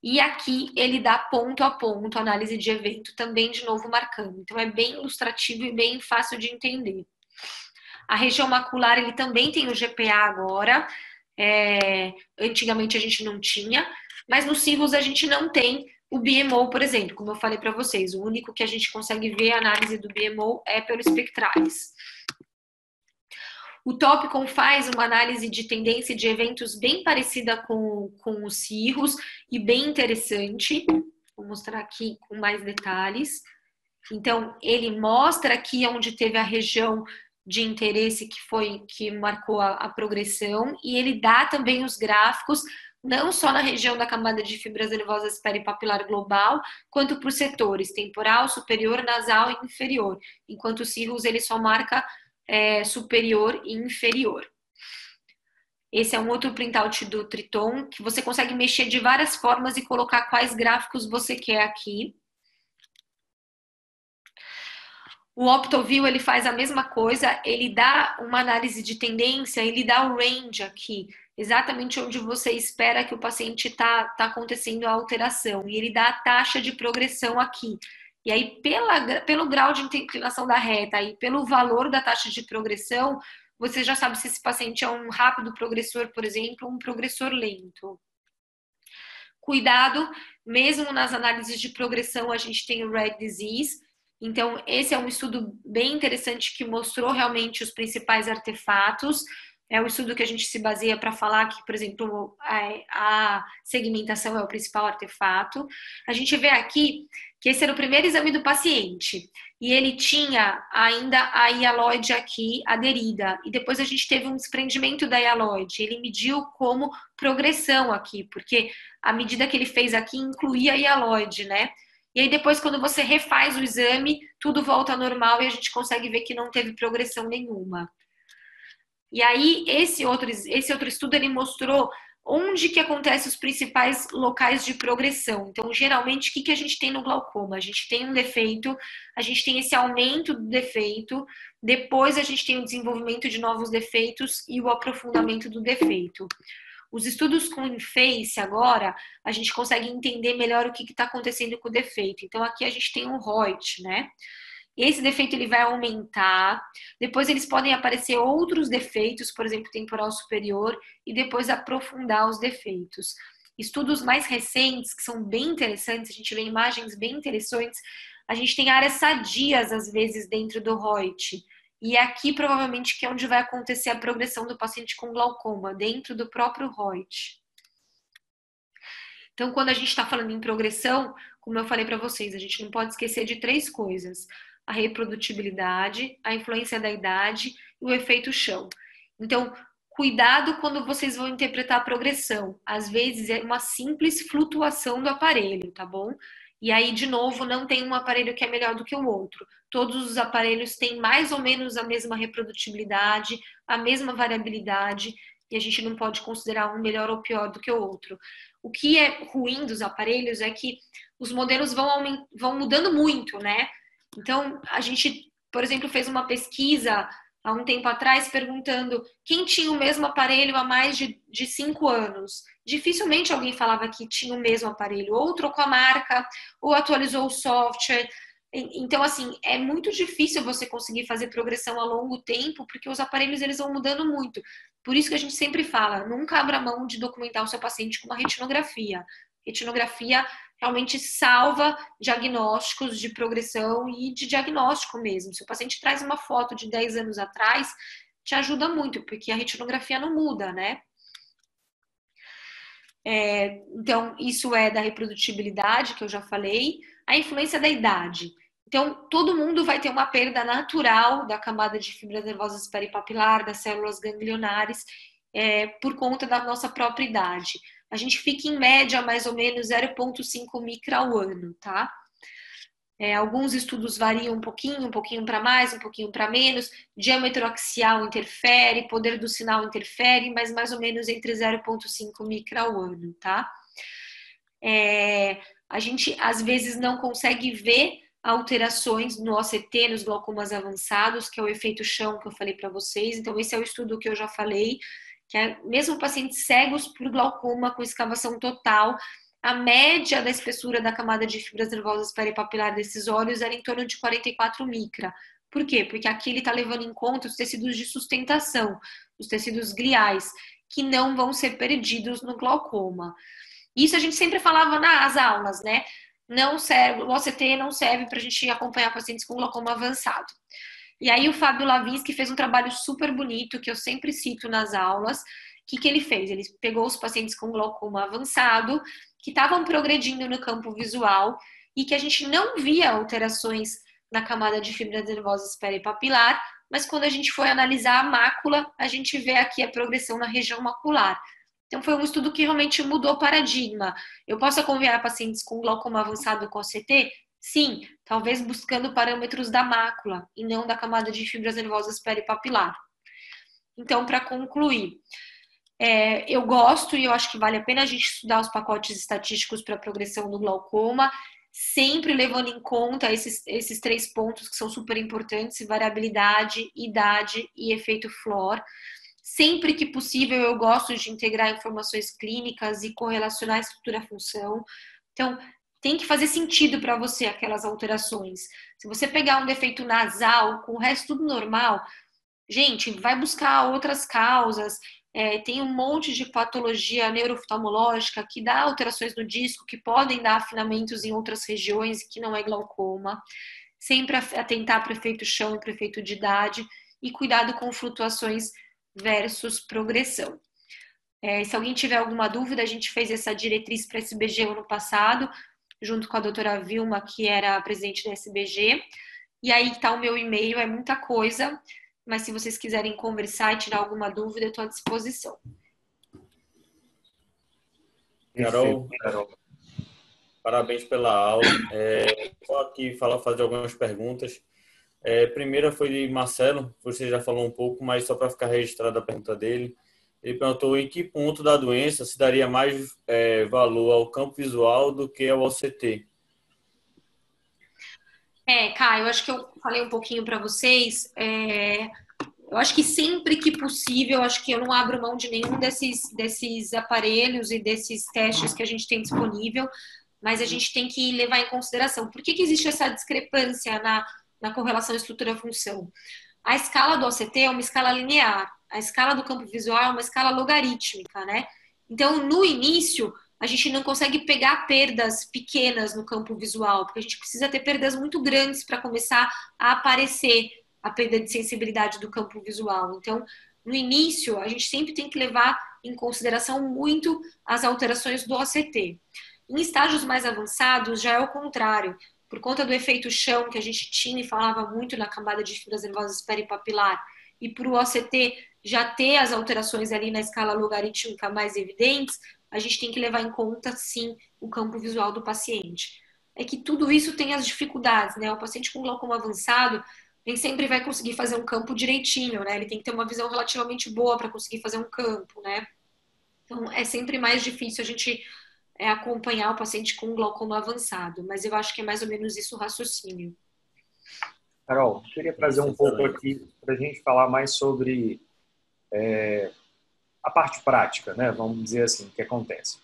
[SPEAKER 2] E aqui ele dá ponto a ponto, análise de evento, também de novo marcando. Então é bem ilustrativo e bem fácil de entender. A região macular, ele também tem o GPA agora, antigamente a gente não tinha, mas no Cirrus a gente não tem o BMO, por exemplo, como eu falei para vocês, o único que a gente consegue ver a análise do BMO é pelo Spectralis. O Topcon faz uma análise de tendência de eventos bem parecida com o Cirrus e bem interessante. Vou mostrar aqui com mais detalhes. Então, ele mostra aqui onde teve a região de interesse que marcou a progressão, e ele dá também os gráficos, não só na região da camada de fibras nervosas peripapilar global, quanto por setores, temporal, superior, nasal e inferior, enquanto o Cirrus ele só marca superior e inferior. Esse é um outro printout do Triton, que você consegue mexer de várias formas e colocar quais gráficos você quer aqui. O OptoView, ele faz a mesma coisa, ele dá uma análise de tendência, ele dá o range aqui, exatamente onde você espera que o paciente tá acontecendo a alteração, e ele dá a taxa de progressão aqui. E aí, pelo grau de inclinação da reta e pelo valor da taxa de progressão, você já sabe se esse paciente é um rápido progressor, por exemplo, ou um progressor lento. Cuidado, mesmo nas análises de progressão, a gente tem o Rare Disease. Então, esse é um estudo bem interessante que mostrou realmente os principais artefatos. É o estudo que a gente se baseia para falar que, por exemplo, a segmentação é o principal artefato. A gente vê aqui que esse era o primeiro exame do paciente e ele tinha ainda a hialoide aqui aderida. E depois a gente teve um desprendimento da hialoide. Ele mediu como progressão aqui, porque a medida que ele fez aqui incluía a hialoide, né? E aí depois, quando você refaz o exame, tudo volta ao normal e a gente consegue ver que não teve progressão nenhuma. E aí, esse outro estudo, ele mostrou onde que acontecem os principais locais de progressão. Então, geralmente, o que a gente tem no glaucoma? A gente tem um defeito, a gente tem esse aumento do defeito, depois a gente tem o desenvolvimento de novos defeitos e o aprofundamento do defeito. Os estudos com InFace agora, a gente consegue entender melhor o que está acontecendo com o defeito. Então, aqui a gente tem um Reut, né? Esse defeito ele vai aumentar, depois eles podem aparecer outros defeitos, por exemplo, temporal superior, e depois aprofundar os defeitos. Estudos mais recentes, que são bem interessantes, a gente vê imagens bem interessantes, a gente tem áreas sadias, às vezes, dentro do Reut. E é aqui, provavelmente, que é onde vai acontecer a progressão do paciente com glaucoma, dentro do próprio Reut. Então, quando a gente está falando em progressão, como eu falei para vocês, a gente não pode esquecer de 3 coisas. A reprodutibilidade, a influência da idade e o efeito chão. Então, cuidado quando vocês vão interpretar a progressão. Às vezes, é uma simples flutuação do aparelho, tá bom? E aí, de novo, não tem um aparelho que é melhor do que o outro. Todos os aparelhos têm mais ou menos a mesma reprodutibilidade, a mesma variabilidade, e a gente não pode considerar um melhor ou pior do que o outro. O que é ruim dos aparelhos é que os modelos vão mudando muito, né? Então, a gente, por exemplo, fez uma pesquisa há um tempo atrás perguntando quem tinha o mesmo aparelho há mais de 5 anos. Dificilmente alguém falava que tinha o mesmo aparelho, ou trocou a marca, ou atualizou o software. Então, assim, é muito difícil você conseguir fazer progressão a longo tempo, porque os aparelhos eles vão mudando muito. Por isso que a gente sempre fala, nunca abra mão de documentar o seu paciente com uma retinografia. Retinografia realmente salva diagnósticos de progressão e de diagnóstico mesmo. Se o paciente traz uma foto de 10 anos atrás, te ajuda muito, porque a retinografia não muda, né? Então, isso é da reprodutibilidade, que eu já falei. A influência da idade. Então, todo mundo vai ter uma perda natural da camada de fibras nervosas peripapilar, das células ganglionares, por conta da nossa própria idade. A gente fica em média mais ou menos 0,5 micra ao ano, tá? Alguns estudos variam um pouquinho para mais, um pouquinho para menos. Diâmetro axial interfere, poder do sinal interfere, mas mais ou menos entre 0,5 micra ao ano, tá? A gente às vezes não consegue ver alterações no OCT, nos glaucomas avançados, que é o efeito chão que eu falei para vocês. Então, esse é o estudo que eu já falei, que é mesmo pacientes cegos por glaucoma com escavação total, a média da espessura da camada de fibras nervosas peripapilar desses olhos era em torno de 44 micra. Por quê? Porque aqui ele está levando em conta os tecidos de sustentação, os tecidos gliais, que não vão ser perdidos no glaucoma. Isso a gente sempre falava nas aulas, né? Não serve, o OCT não serve para a gente acompanhar pacientes com glaucoma avançado. E aí o Fábio Lavinsky fez um trabalho super bonito, que eu sempre cito nas aulas. O que ele fez? Ele pegou os pacientes com glaucoma avançado, que estavam progredindo no campo visual e que a gente não via alterações na camada de fibras nervosas peripapilar, mas quando a gente foi analisar a mácula, a gente vê aqui a progressão na região macular. Então, foi um estudo que realmente mudou o paradigma. Eu posso acompanhar pacientes com glaucoma avançado com OCT? Sim, talvez buscando parâmetros da mácula e não da camada de fibras nervosas peripapilar. Então, para concluir, eu gosto e eu acho que vale a pena a gente estudar os pacotes estatísticos para a progressão do glaucoma, sempre levando em conta esses 3 pontos que são super importantes: variabilidade, idade e efeito FLOR. Sempre que possível, eu gosto de integrar informações clínicas e correlacionar a estrutura-função. Então, tem que fazer sentido para você aquelas alterações. Se você pegar um defeito nasal com o resto tudo normal, gente, vai buscar outras causas. Tem um monte de patologia neurooftalmológica que dá alterações no disco, que podem dar afinamentos em outras regiões, que não é glaucoma. Sempre atentar para o efeito chão e para o efeito de idade e cuidado com flutuações versus progressão. Se alguém tiver alguma dúvida, a gente fez essa diretriz para a SBG ano passado, junto com a doutora Vilma, que era a presidente da SBG. E aí está o meu e-mail, é muita coisa, mas se vocês quiserem conversar e tirar alguma dúvida, eu estou à disposição.
[SPEAKER 3] Carol, parabéns pela aula. Vou aqui fazer algumas perguntas. Primeira foi de Marcelo, você já falou um pouco, mas só para ficar registrada a pergunta dele. Ele perguntou em que ponto da doença se daria mais valor ao campo visual do que ao OCT.
[SPEAKER 2] Caio, eu acho que eu falei um pouquinho para vocês. Eu acho que sempre que possível, acho que eu não abro mão de nenhum desses aparelhos e desses testes que a gente tem disponível, mas a gente tem que levar em consideração. Por que existe essa discrepância na correlação estrutura-função? A escala do OCT é uma escala linear, a escala do campo visual é uma escala logarítmica, né? Então, no início, a gente não consegue pegar perdas pequenas no campo visual, porque a gente precisa ter perdas muito grandes para começar a aparecer a perda de sensibilidade do campo visual. Então, no início, a gente sempre tem que levar em consideração muito as alterações do OCT. Em estágios mais avançados, já é o contrário. Por conta do efeito chão que a gente tinha e falava muito na camada de fibras nervosas peripapilar, e para o OCT já ter as alterações ali na escala logarítmica mais evidentes, a gente tem que levar em conta, sim, o campo visual do paciente. É que tudo isso tem as dificuldades, né? O paciente com glaucoma avançado nem sempre vai conseguir fazer um campo direitinho, né? Ele tem que ter uma visão relativamente boa para conseguir fazer um campo, né? Então, é sempre mais difícil a gente acompanhar o paciente com glaucoma avançado, mas eu acho que é mais ou menos isso o raciocínio.
[SPEAKER 1] Carol, queria trazer um pouco aqui para a gente falar mais sobre a parte prática, né? Vamos dizer assim, o que acontece.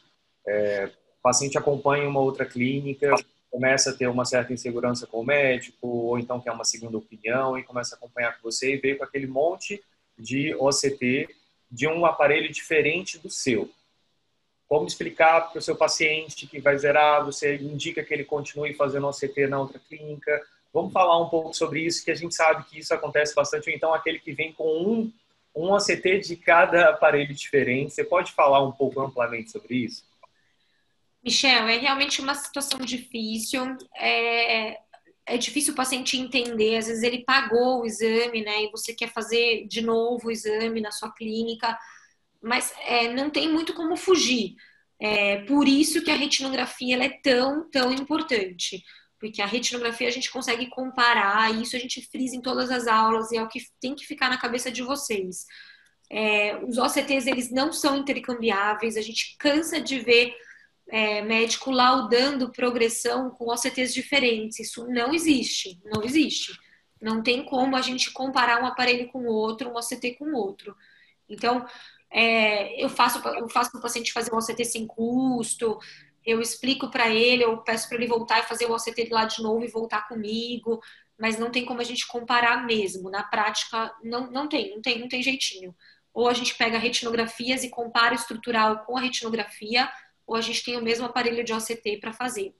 [SPEAKER 1] O paciente acompanha uma outra clínica, começa a ter uma certa insegurança com o médico, ou então quer uma segunda opinião e começa a acompanhar com você e veio com aquele monte de OCT de um aparelho diferente do seu. Como explicar para o seu paciente que vai zerar, você indica que ele continue fazendo OCT na outra clínica? Vamos falar um pouco sobre isso, que a gente sabe que isso acontece bastante. Ou então, aquele que vem com um OCT de cada aparelho diferente. Você pode falar um pouco amplamente sobre isso?
[SPEAKER 2] Michel, é realmente uma situação difícil. É difícil o paciente entender. Às vezes ele pagou o exame, né? E você quer fazer de novo o exame na sua clínica. Mas não tem muito como fugir. Por isso que a retinografia ela é tão importante. Porque a retinografia a gente consegue comparar, e isso a gente frisa em todas as aulas, e é o que tem que ficar na cabeça de vocês. Os OCTs, eles não são intercambiáveis, a gente cansa de ver médico laudando progressão com OCTs diferentes. Isso não existe, não existe. Não tem como a gente comparar um aparelho com o outro, um OCT com o outro. Então, eu faço para o paciente fazer um OCT sem custo, eu explico para ele, eu peço para ele voltar e fazer o OCT lá de novo e voltar comigo, mas não tem como a gente comparar mesmo. Na prática, não tem jeitinho. Ou a gente pega retinografias e compara o estrutural com a retinografia, ou a gente tem o mesmo aparelho de OCT para fazer.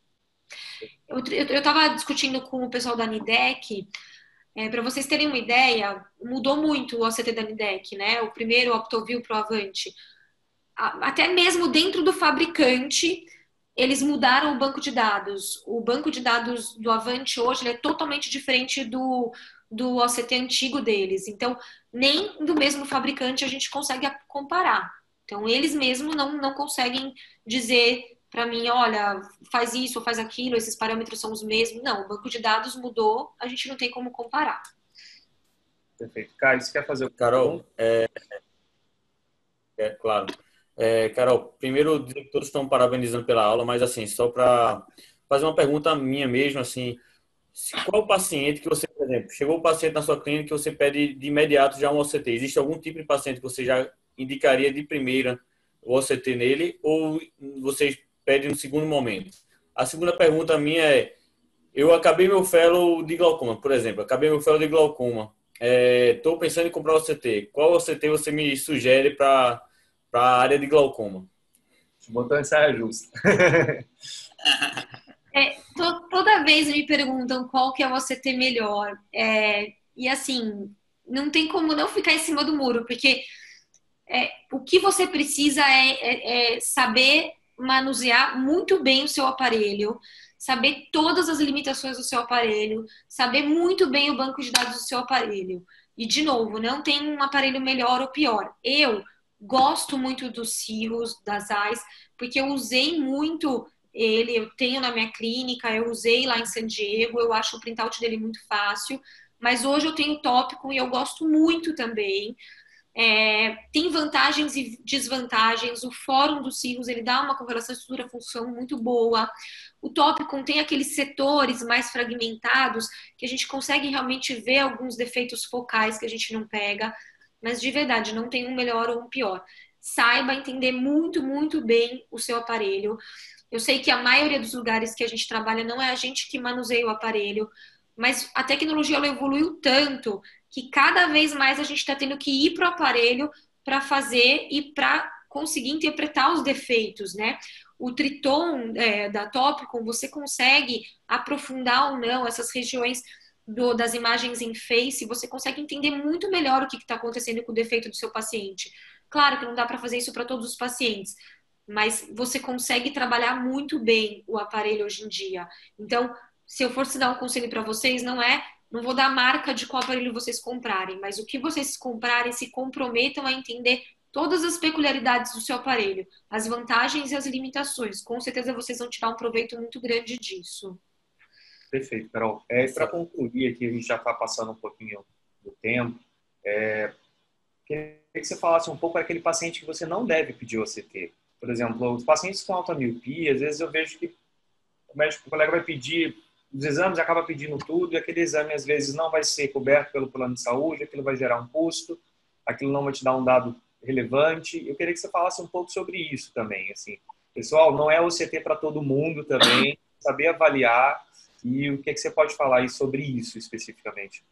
[SPEAKER 2] Eu estava discutindo com o pessoal da Nidec. Para vocês terem uma ideia, mudou muito o OCT da Nidec, né? O primeiro Optoview pro Avante. Até mesmo dentro do fabricante, eles mudaram o banco de dados. O banco de dados do Avante hoje ele é totalmente diferente do do OCT antigo deles. Então, nem do mesmo fabricante a gente consegue comparar. Então, eles mesmos não conseguem dizer para mim, olha, faz isso ou faz aquilo, esses parâmetros são os mesmos. Não, o banco de dados mudou, a gente não tem como comparar.
[SPEAKER 1] Perfeito. Caio, você quer fazer o
[SPEAKER 3] Carol, claro. Carol, primeiro, dizer que todos estão parabenizando pela aula, mas assim, só para fazer uma pergunta minha mesmo, assim, qual o paciente que você, por exemplo, chegou o paciente na sua clínica que você pede de imediato já um OCT? Existe algum tipo de paciente que você já indicaria de primeira o OCT nele ou vocês pedem no segundo momento? A segunda pergunta minha é, eu acabei meu fellow de glaucoma, por exemplo, acabei meu fellow de glaucoma, estou pensando em comprar o OCT. Qual OCT você me sugere para a área de glaucoma?
[SPEAKER 1] botou em saia justa?
[SPEAKER 2] Toda vez me perguntam qual que é o OCT melhor. E assim, não tem como não ficar em cima do muro, porque o que você precisa é saber manusear muito bem o seu aparelho, saber todas as limitações do seu aparelho, saber muito bem o banco de dados do seu aparelho. E, de novo, não tem um aparelho melhor ou pior. Eu gosto muito dos Cirrus, das AIS, porque eu usei muito ele, eu tenho na minha clínica, eu usei lá em San Diego, eu acho o printout dele muito fácil, mas hoje eu tenho o tópico e eu gosto muito também. Tem vantagens e desvantagens. O fórum dos Cirrus, ele dá uma correlação estrutura-função muito boa. O Topicon tem aqueles setores mais fragmentados que a gente consegue realmente ver alguns defeitos focais que a gente não pega, mas de verdade, não tem um melhor ou um pior. Saiba entender muito, muito bem o seu aparelho. Eu sei que a maioria dos lugares que a gente trabalha não é a gente que manuseia o aparelho, mas a tecnologia ela evoluiu tanto que cada vez mais a gente está tendo que ir para o aparelho para fazer e para conseguir interpretar os defeitos, né? O Triton da Topicon, você consegue aprofundar ou não essas regiões das imagens em face, você consegue entender muito melhor o que está acontecendo com o defeito do seu paciente. Claro que não dá para fazer isso para todos os pacientes, mas você consegue trabalhar muito bem o aparelho hoje em dia. Então, se eu fosse dar um conselho para vocês, não vou dar marca de qual aparelho vocês comprarem, mas o que vocês comprarem, se comprometam a entender todas as peculiaridades do seu aparelho, as vantagens e as limitações. Com certeza vocês vão tirar um proveito muito grande disso.
[SPEAKER 1] Perfeito, Carol. Para concluir aqui, a gente já está passando um pouquinho do tempo. Queria que você falasse um pouco para aquele paciente que você não deve pedir OCT. Por exemplo, os pacientes com alta miopia, às vezes eu vejo que o colega vai pedir os exames, acaba pedindo tudo, e aquele exame às vezes não vai ser coberto pelo plano de saúde, aquilo vai gerar um custo, aquilo não vai te dar um dado relevante. Eu queria que você falasse um pouco sobre isso também. Assim, pessoal, não é OCT para todo mundo também, saber avaliar, e o que você pode falar aí sobre isso especificamente?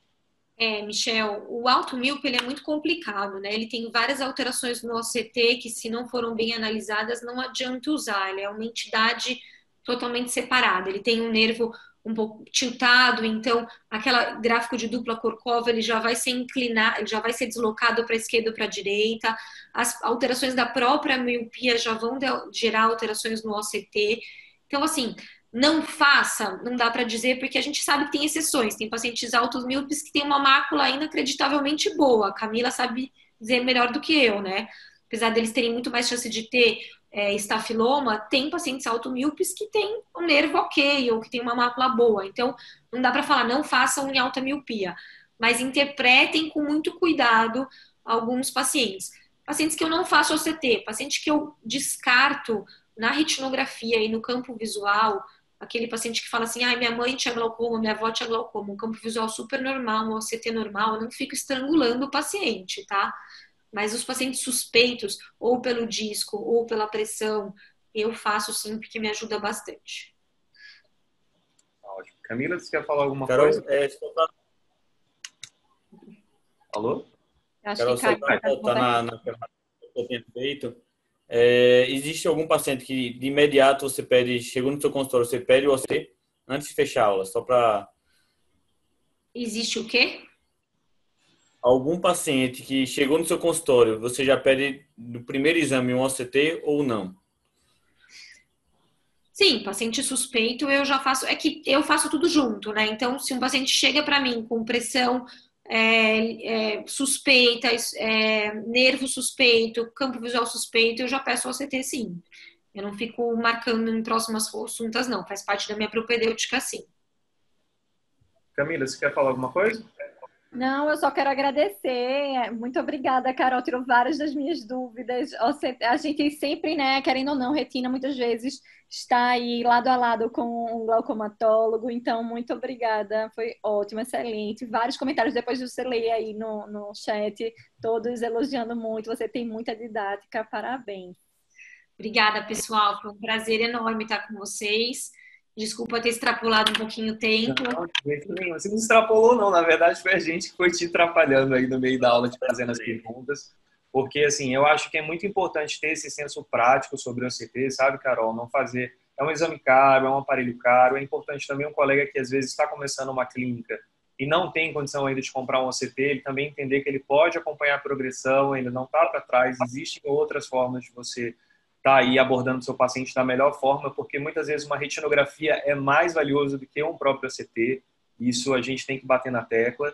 [SPEAKER 2] Michel, o alto míope ele é muito complicado, né? Ele tem várias alterações no OCT que, se não foram bem analisadas, não adianta usar. Ele é uma entidade totalmente separada. Ele tem um nervo um pouco tiltado, então aquele gráfico de dupla Korkov ele já vai ser inclinado, já vai ser deslocado para a esquerda ou para a direita. As alterações da própria miopia já vão gerar alterações no OCT. Então, assim, não faça, não dá para dizer, porque a gente sabe que tem exceções. Tem pacientes altos míopes que têm uma mácula inacreditavelmente boa. A Camila sabe dizer melhor do que eu, né? Apesar deles terem muito mais chance de ter estafiloma, tem pacientes automíopes que têm um nervo ok, ou que tem uma mácula boa. Então, não dá para falar, não façam em alta miopia. Mas interpretem com muito cuidado alguns pacientes. Pacientes que eu não faço OCT, paciente que eu descarto na retinografia e no campo visual, aquele paciente que fala assim, minha mãe tinha glaucoma, minha avó tinha glaucoma, um campo visual super normal, um OCT normal, eu não fico estrangulando o paciente, tá? Mas os pacientes suspeitos, ou pelo disco, ou pela pressão, eu faço sim, porque me ajuda bastante.
[SPEAKER 1] Ótimo. Camila, você quer falar alguma
[SPEAKER 3] Carol,
[SPEAKER 1] coisa? Alô?
[SPEAKER 3] Carol, só para voltar na pergunta que eu tinha feito, existe algum paciente que de imediato você pede, chegou no seu consultório, você pede o OCT antes de fechar a aula, só para...
[SPEAKER 2] Existe o quê?
[SPEAKER 3] Algum paciente que chegou no seu consultório, você já pede no primeiro exame um OCT ou não?
[SPEAKER 2] Sim, paciente suspeito eu já faço. É que eu faço tudo junto, né? Então, se um paciente chega para mim com pressão suspeita, nervo suspeito, campo visual suspeito, eu já peço o OCT sim. Eu não fico marcando em próximas consultas, não. Faz parte da minha propedêutica, sim.
[SPEAKER 1] Camila, você quer falar alguma coisa?
[SPEAKER 4] Não, eu só quero agradecer. Muito obrigada, Carol. Tirou várias das minhas dúvidas. A gente sempre, né, querendo ou não, retina muitas vezes está aí lado a lado com um glaucomatólogo. Então, muito obrigada. Foi ótimo, excelente. Vários comentários depois de você ler aí no chat, todos elogiando muito. Você tem muita didática. Parabéns.
[SPEAKER 2] Obrigada, pessoal. Foi um prazer enorme estar com vocês. Desculpa ter extrapolado um pouquinho o tempo.
[SPEAKER 1] Não, de jeito nenhum. Você não extrapolou, não. Na verdade, foi a gente que foi te atrapalhando aí no meio da aula, te fazendo as perguntas. Porque, assim, eu acho que é muito importante ter esse senso prático sobre o OCT, sabe, Carol? Não fazer... É um exame caro, é um aparelho caro. É importante também um colega que, às vezes, está começando uma clínica e não tem condição ainda de comprar um OCT, ele também entender que ele pode acompanhar a progressão, ele não está para trás. Existem outras formas de você tá aí abordando o seu paciente da melhor forma, porque muitas vezes uma retinografia é mais valiosa do que um próprio OCT. Isso a gente tem que bater na tecla.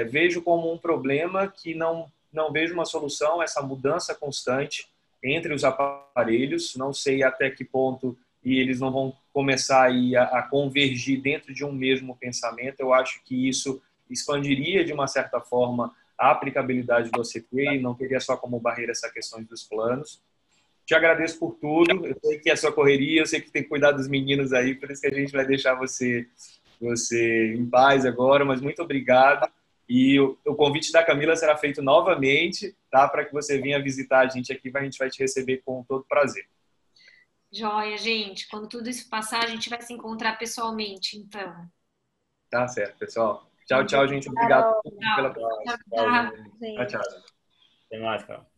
[SPEAKER 1] Vejo como um problema que não vejo uma solução, essa mudança constante entre os aparelhos. Não sei até que ponto e eles não vão começar aí a convergir dentro de um mesmo pensamento. Eu acho que isso expandiria de uma certa forma a aplicabilidade do OCT e não teria só como barreira essa questão dos planos. Te agradeço por tudo. Eu sei que é sua correria, eu sei que tem que cuidar dos meninos aí, por isso que a gente vai deixar você em paz agora, mas muito obrigado. E o convite da Camila será feito novamente, tá? Para que você venha visitar a gente aqui, a gente vai te receber com todo prazer.
[SPEAKER 2] Joia, gente. Quando tudo isso passar, a gente vai se encontrar pessoalmente, então.
[SPEAKER 1] Tá certo, pessoal. Tchau, tchau, gente. Obrigado pela
[SPEAKER 2] Tchau.
[SPEAKER 1] presença.
[SPEAKER 2] Tchau.
[SPEAKER 1] Tchau, tchau.
[SPEAKER 3] Até mais, cara.